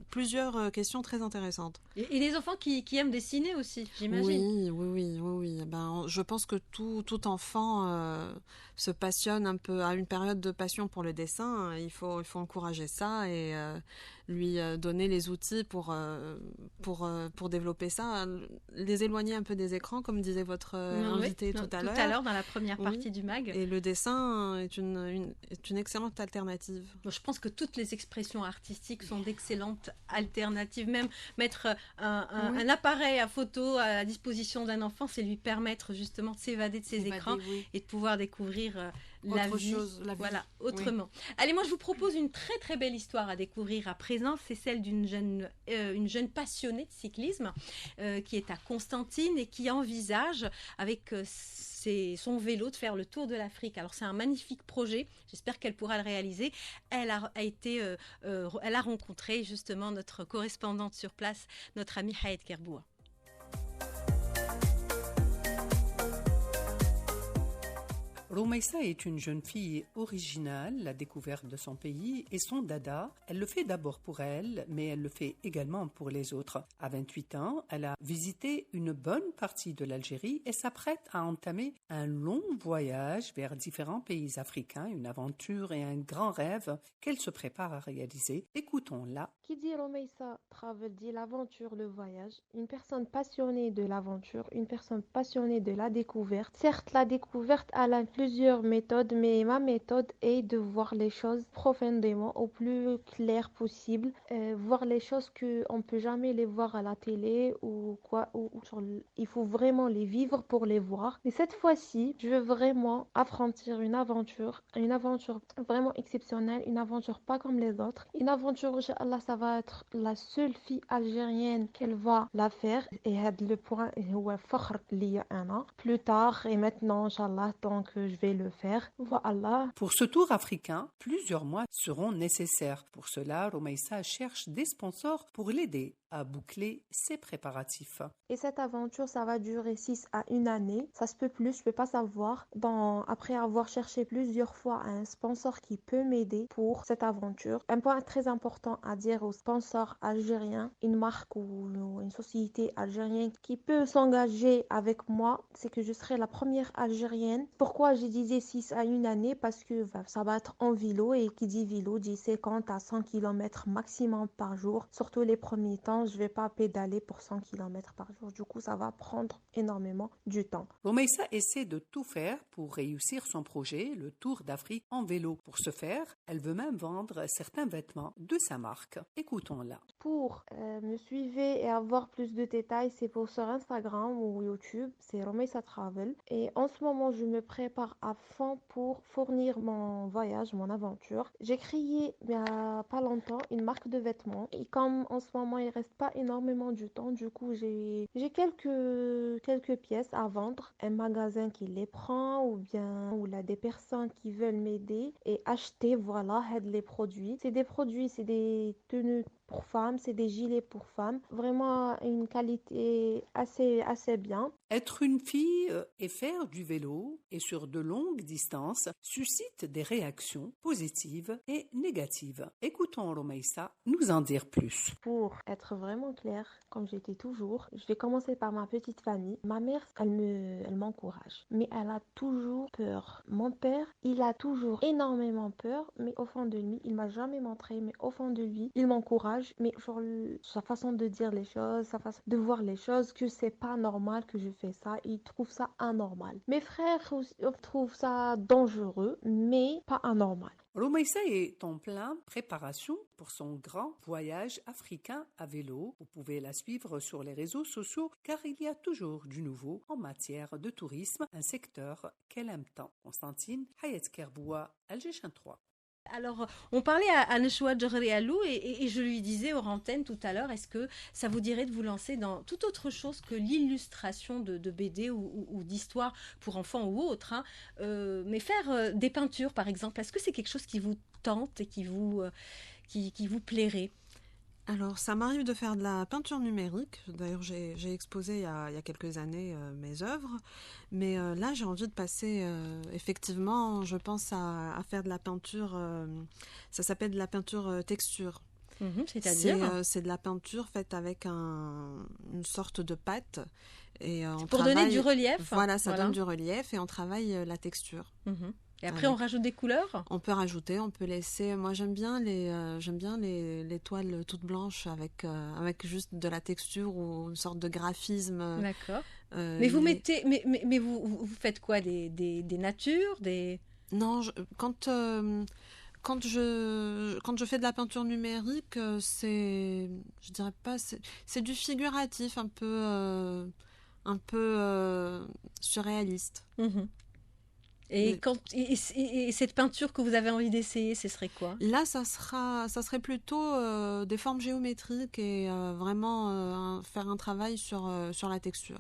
S8: plusieurs questions très intéressantes.
S1: Et les enfants qui aiment dessiner aussi, j'imagine.
S8: Oui. Je pense que tout enfant se passionne un peu, a une période de passion pour le dessin. Il faut encourager ça et lui donner les outils pour développer ça, les éloigner un peu des écrans, comme disait votre invité tout à l'heure.
S1: Tout à l'heure, dans la première partie du mag.
S8: Et le dessin est une excellente alternative.
S1: Je pense que toutes les expressions artistiques sont d'excellentes alternatives. Même mettre un appareil à photo à la disposition d'un enfant, c'est lui permettre justement de s'évader de ses écrans et de pouvoir découvrir la vie. Voilà, autrement. Oui. Allez, moi je vous propose une très très belle histoire à découvrir à présent. C'est celle d'une jeune passionnée de cyclisme qui est à Constantine et qui envisage avec son vélo de faire le tour de l'Afrique. Alors c'est un magnifique projet, j'espère qu'elle pourra le réaliser. Elle a rencontré justement notre correspondante sur place, notre amie Haït Kerboua.
S11: Roumaïssa est une jeune fille originale, la découverte de son pays et son dada. Elle le fait d'abord pour elle, mais elle le fait également pour les autres. À 28 ans, elle a visité une bonne partie de l'Algérie et s'apprête à entamer un long voyage vers différents pays africains, une aventure et un grand rêve qu'elle se prépare à réaliser. Écoutons-la.
S12: Qui dit Roumaïssa Travel dit l'aventure, le voyage. Une personne passionnée de l'aventure, une personne passionnée de la découverte. Certes, la découverte a plusieurs méthodes, mais ma méthode est de voir les choses profondément, au plus clair possible, voir les choses qu'on ne peut jamais les voir à la télé ou quoi. Il faut vraiment les vivre pour les voir. Et cette fois-ci, je veux vraiment affronter une aventure vraiment exceptionnelle, une aventure pas comme les autres. Une aventure, Inch'Allah, ça va être la seule fille algérienne qu'elle va la faire. Et le point plus tard et maintenant, Inch'Allah, donc je vais le faire. Voilà.
S11: Pour ce tour africain, plusieurs mois seront nécessaires. Pour cela, Roumaïssa cherche des sponsors pour l'aider à boucler ses préparatifs.
S12: Et cette aventure, ça va durer 6 à 1 année. Ça se peut plus, je peux pas savoir. Après avoir cherché plusieurs fois un sponsor qui peut m'aider pour cette aventure. Un point très important à dire aux sponsors algériens, une marque ou une société algérienne qui peut s'engager avec moi, c'est que je serai la première algérienne. Pourquoi je disais 6 à 1 année? Parce que ça va être en vélo et qui dit vélo dit 50 à 100 km maximum par jour. Surtout les premiers temps, je vais pas pédaler pour 100 km par jour. Du coup, ça va prendre énormément du temps.
S11: Roumaïssa essaie de tout faire pour réussir son projet, le Tour d'Afrique en vélo. Pour ce faire, elle veut même vendre certains vêtements de sa marque. Écoutons-la.
S12: Pour me suivre et avoir plus de détails, c'est pour sur Instagram ou YouTube, c'est Roumaïssa Travel. Et en ce moment, je me prépare à fond pour fournir mon voyage, mon aventure. J'ai créé il n'y a pas longtemps une marque de vêtements et comme en ce moment il reste pas énormément du temps, du coup j'ai quelques pièces à vendre, un magasin qui les prend ou là des personnes qui veulent m'aider et acheter, voilà, les produits. C'est des produits, c'est des tenues pour femmes, c'est des gilets pour femmes, vraiment une qualité assez bien.
S11: Être une fille et faire du vélo et sur de longues distances suscite des réactions positives et négatives. Écoutons Romeissa nous en dire plus.
S12: Pour être vraiment claire, comme j'étais toujours, je vais commencer par ma petite famille. Ma mère, elle m'encourage, mais elle a toujours peur. Mon père, il a toujours énormément peur, mais au fond de lui, il m'a jamais montré, mais au fond de lui, il m'encourage, mais genre sa façon de dire les choses, sa façon de voir les choses, que c'est pas normal que je fais ça, ils trouvent ça anormal. Mes frères trouvent ça dangereux, mais pas anormal.
S11: Romeissa est en plein préparation pour son grand voyage africain à vélo. Vous pouvez la suivre sur les réseaux sociaux car il y a toujours du nouveau en matière de tourisme, un secteur qu'elle aime tant. Constantine Hayet Kerboua, Alger 3.
S1: Alors, on parlait à Neshwa Djerialou et je lui disais hors antenne tout à l'heure, est-ce que ça vous dirait de vous lancer dans toute autre chose que l'illustration de BD ou d'histoire pour enfants ou autres, hein, mais faire des peintures par exemple, est-ce que c'est quelque chose qui vous tente et qui vous plairait ?
S8: Alors, ça m'arrive de faire de la peinture numérique. D'ailleurs, j'ai exposé il y a quelques années mes œuvres. Mais là, j'ai envie de passer, effectivement, je pense à faire de la peinture, ça s'appelle de la peinture texture.
S1: C'est-à-dire
S8: c'est de la peinture faite avec une sorte de pâte. Et
S1: pour donner du relief.
S8: Voilà, ça donne du relief et on travaille la texture.
S1: Et après, on rajoute des couleurs ?
S8: On peut rajouter, on peut laisser. Moi, j'aime bien les toiles toutes blanches avec juste de la texture ou une sorte de graphisme.
S1: D'accord. Mais vous mettez, mais vous faites quoi, des natures, des...
S8: Non, quand je fais de la peinture numérique, je dirais pas, c'est du figuratif, un peu surréaliste.
S1: Et cette peinture que vous avez envie d'essayer, ce serait quoi ?
S8: Là, ça serait plutôt des formes géométriques et vraiment faire un travail sur la texture.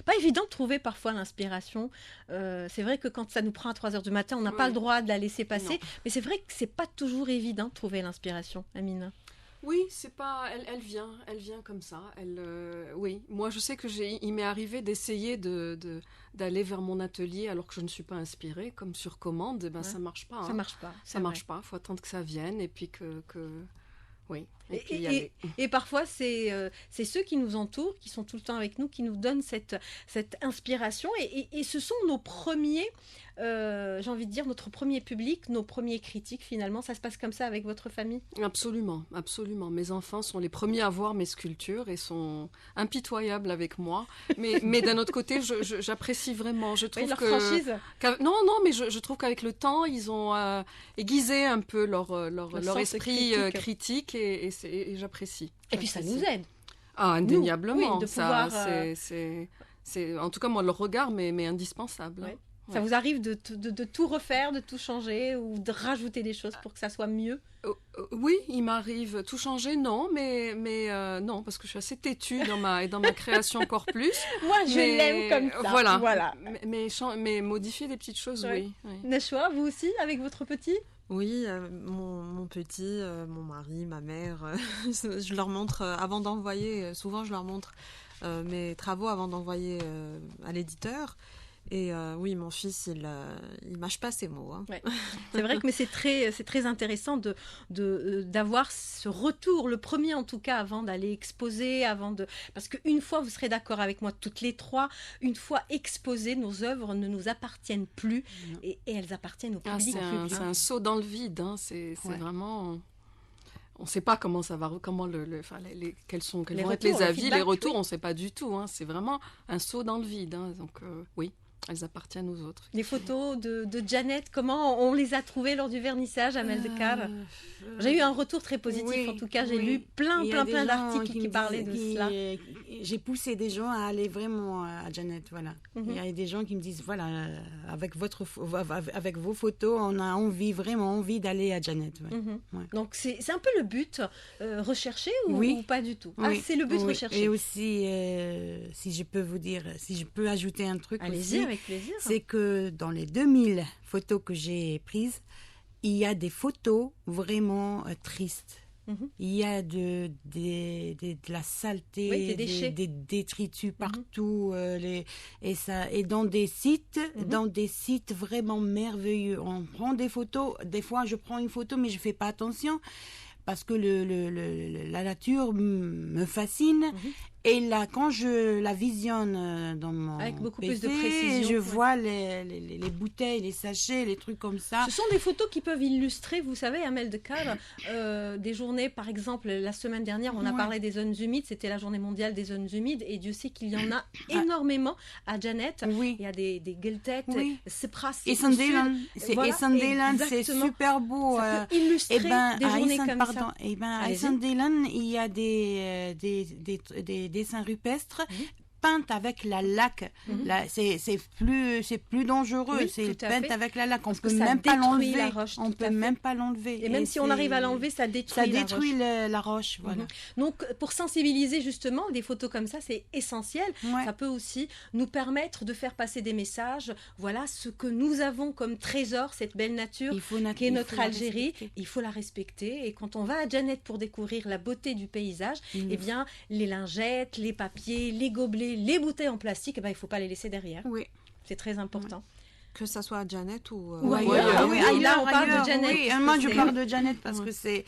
S1: Pas évident de trouver parfois l'inspiration. C'est vrai que quand ça nous prend à 3h du matin, on n'a pas le droit de la laisser passer. Non. Mais c'est vrai que c'est pas toujours évident de trouver l'inspiration, Amina.
S7: Oui, c'est pas. Elle vient comme ça. Oui, moi je sais que il m'est arrivé d'essayer d'aller vers mon atelier alors que je ne suis pas inspirée, comme sur commande. Et ça marche pas.
S1: Ça marche pas.
S7: Ça marche pas. Faut attendre que ça vienne et puis que... Oui.
S1: Et parfois, c'est ceux qui nous entourent, qui sont tout le temps avec nous, qui nous donnent cette inspiration. Et ce sont nos premiers, j'ai envie de dire, notre premier public, nos premiers critiques finalement. Ça se passe comme ça avec votre famille ?
S7: Absolument, absolument. Mes enfants sont les premiers à voir mes sculptures et sont impitoyables avec moi. Mais d'un autre côté, j'apprécie vraiment. Je trouve
S1: leur franchise.
S7: Non, mais je trouve qu'avec le temps, ils ont aiguisé un peu leur esprit critique. Et j'apprécie.
S1: Et puis ça nous aide.
S7: Ah, indéniablement.
S1: Oui, de pouvoir...
S7: c'est, en tout cas, moi, le regard m'est indispensable.
S1: Ouais. Ça vous arrive de tout refaire, de tout changer ou de rajouter des choses pour que ça soit mieux ?
S7: Oui, il m'arrive. Tout changer, non, mais non, parce que je suis assez têtue dans ma création encore plus.
S1: Moi, je l'aime comme ça. Voilà.
S7: Mais modifier des petites choses, oui.
S1: Neshwa, vous aussi, avec votre petit ?
S8: Oui, mon petit, mon mari, ma mère, je leur montre, avant d'envoyer, souvent je leur montre mes travaux avant d'envoyer à l'éditeur. Et oui, mon fils, il mâche pas ses mots. Hein.
S1: Ouais. C'est vrai que mais c'est très intéressant d'avoir ce retour, le premier en tout cas, avant d'aller exposer, parce qu'une fois, vous serez d'accord avec moi, toutes les trois, une fois exposées, nos œuvres ne nous appartiennent plus et elles appartiennent au public.
S7: C'est un saut dans le vide. Hein. C'est vraiment... On ne sait pas comment ça va, quels vont être les avis, les retours, on ne sait pas du tout. Hein. C'est vraiment un saut dans le vide. Hein. Donc oui. Elles appartiennent aux autres.
S1: Les photos de Janet, comment on les a trouvées lors du vernissage à Meldekar ? J'ai eu un retour très positif, en tout cas, j'ai lu plein d'articles qui parlaient de cela.
S9: J'ai poussé des gens à aller vraiment à Janet, voilà. Il y a des gens qui me disent, voilà, avec vos photos, on a vraiment envie d'aller à Janet. Ouais.
S1: Donc c'est un peu le but recherché ou pas du tout ? C'est le but recherché.
S9: Et aussi, si je peux vous dire, si je peux ajouter un truc
S1: Allez-y, avec plaisir.
S9: C'est que dans les 2000 photos que j'ai prises, il y a des photos vraiment tristes. Il y a de la saleté, des détritus partout, et dans des sites vraiment merveilleux. On prend des photos. Des fois, je prends une photo, mais je fais pas attention parce que la nature me fascine. Et là, quand je la visionne dans mon
S1: avec beaucoup
S9: PC,
S1: plus de précision,
S9: je vois les bouteilles, les sachets, les trucs comme ça.
S1: Ce sont des photos qui peuvent illustrer, vous savez, Amel Dekar, des journées, par exemple, la semaine dernière, on a parlé des zones humides, c'était la journée mondiale des zones humides, et Dieu sait qu'il y en a énormément à Janet. Il y a des gueltettes, Sepra,
S9: et Sandelan, c'est super beau.
S1: Ça peut illustrer des journées comme ça.
S9: À Sandelan, il y a des dessins rupestres peintes avec la laque. C'est plus dangereux. C'est peinte avec la laque. On peut même pas l'enlever. On peut même pas l'enlever.
S1: Et même si on arrive à l'enlever, ça détruit
S9: la roche. Voilà.
S1: Donc, pour sensibiliser justement, des photos comme ça, c'est essentiel. Ça peut aussi nous permettre de faire passer des messages. Voilà ce que nous avons comme trésor, cette belle nature qui est notre Algérie. Il faut la respecter. Et quand on va à Janet pour découvrir la beauté du paysage, eh bien, les lingettes, les papiers, les gobelets, les bouteilles en plastique, il ne faut pas les laisser derrière. C'est très important.
S8: Que ça soit à Janet ou
S1: ailleurs. Là, on parle de Janet.
S9: Moi, je parle de Janet parce que c'est...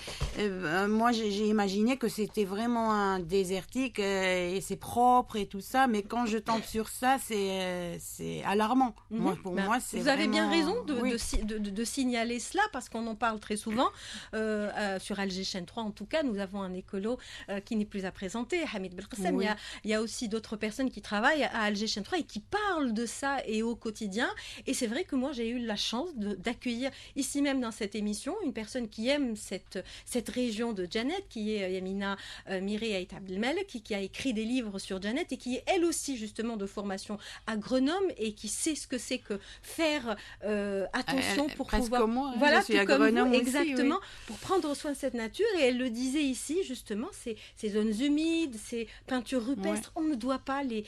S9: moi, j'ai imaginé que c'était vraiment un désertique et c'est propre et tout ça, mais quand je tombe sur ça, c'est alarmant. Pour moi, c'est
S1: vous avez bien raison de signaler cela parce qu'on en parle très souvent. Sur Alger Chaîne 3, en tout cas, nous avons un écolo qui n'est plus à présenter, Hamid Belkacem. Il y a aussi d'autres personnes qui travaillent à Alger Chaîne 3 et qui parlent de ça et au quotidien. Et c'est vrai que moi, j'ai eu la chance d'accueillir ici même dans cette émission une personne qui aime cette région de Janet, qui est Yamina Miré Aït Abdelmelek, qui a écrit des livres sur Janet et qui est elle aussi justement de formation agronome et qui sait ce que c'est que faire attention pour pouvoir...
S9: Comme moi,
S1: voilà,
S9: je suis agronome aussi,
S1: exactement, pour prendre soin de cette nature. Et elle le disait ici, justement, ces zones humides, ces peintures rupestres, on ne doit pas les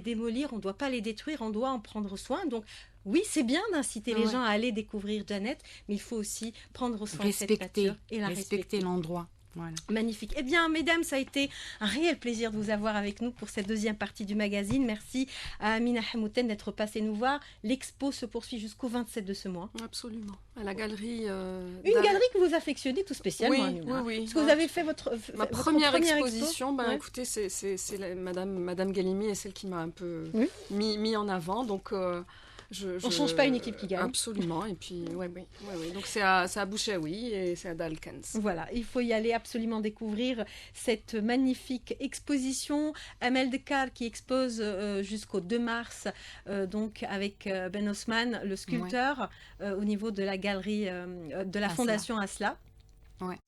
S1: démolir, on ne doit pas les détruire, on doit en prendre soin. Donc, oui, c'est bien d'inciter les gens à aller découvrir Janet, mais il faut aussi prendre soin de cette nature et la respecter.
S9: L'endroit. Voilà.
S1: Magnifique. Eh bien, mesdames, ça a été un réel plaisir de vous avoir avec nous pour cette deuxième partie du magazine. Merci à Amina Hamouten d'être passée nous voir. L'expo se poursuit jusqu'au 27 de ce mois.
S7: Absolument. À la galerie...
S1: Une galerie que vous affectionnez tout spécialement.
S7: Oui.
S1: Parce que vous avez fait
S7: ma première exposition. Écoutez, c'est Madame Galimi et celle qui m'a un peu mis en avant. Donc... on ne change pas une équipe qui gagne. Absolument. Et puis, oui. Donc, c'est à Bouchaoui et c'est à Dalkens.
S1: Voilà, il faut y aller absolument découvrir cette magnifique exposition. Amel Dekar qui expose jusqu'au 2 mars, donc avec Ben Osman, le sculpteur, au niveau de la galerie de la Fondation Asla.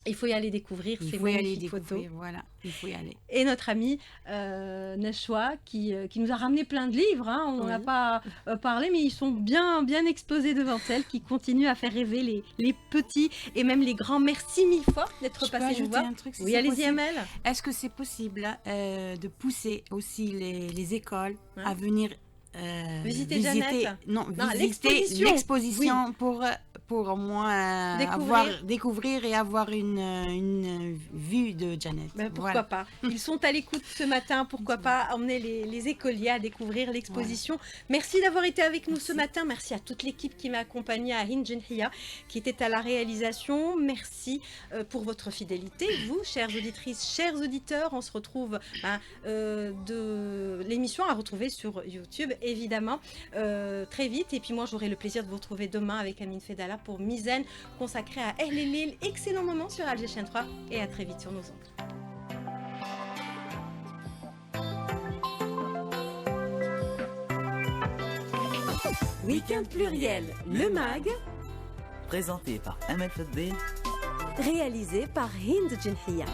S1: Il faut y aller découvrir ces magnifiques photos.
S9: Voilà, il faut y aller.
S1: Et notre amie Neshwa qui nous a ramené plein de livres. On n'en a pas parlé, mais ils sont bien exposés devant elle, qui continuent à faire rêver les petits et même les grands. Merci mille fois d'être passé nous voir. Oui, allez-y, Amel.
S9: Est-ce que c'est possible de pousser aussi les écoles à venir
S1: visiter Janet?
S9: Non, visiter l'exposition pour au moins découvrir et avoir une vue de Janet.
S1: Pourquoi pas. Ils sont à l'écoute ce matin, pourquoi pas emmener les écoliers à découvrir l'exposition. Merci d'avoir été avec nous ce matin. Merci à toute l'équipe qui m'a accompagnée, à Hind Jenhia qui était à la réalisation. Merci pour votre fidélité. Vous, chères auditrices, chers auditeurs, on se retrouve de l'émission à retrouver sur YouTube, évidemment, très vite. Et puis moi, j'aurai le plaisir de vous retrouver demain avec Amine Fedala pour Mizen, consacrée à Ehl El-Lil. Excellent moment sur Alger Chaîne 3 et à très vite sur nos ondes.
S2: Week-end pluriel, le MAG, présenté par Amel Fadel, réalisé par Hind Jenhia.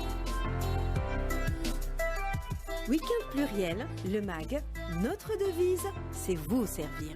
S2: Week-end pluriel, le MAG, notre devise, c'est vous servir.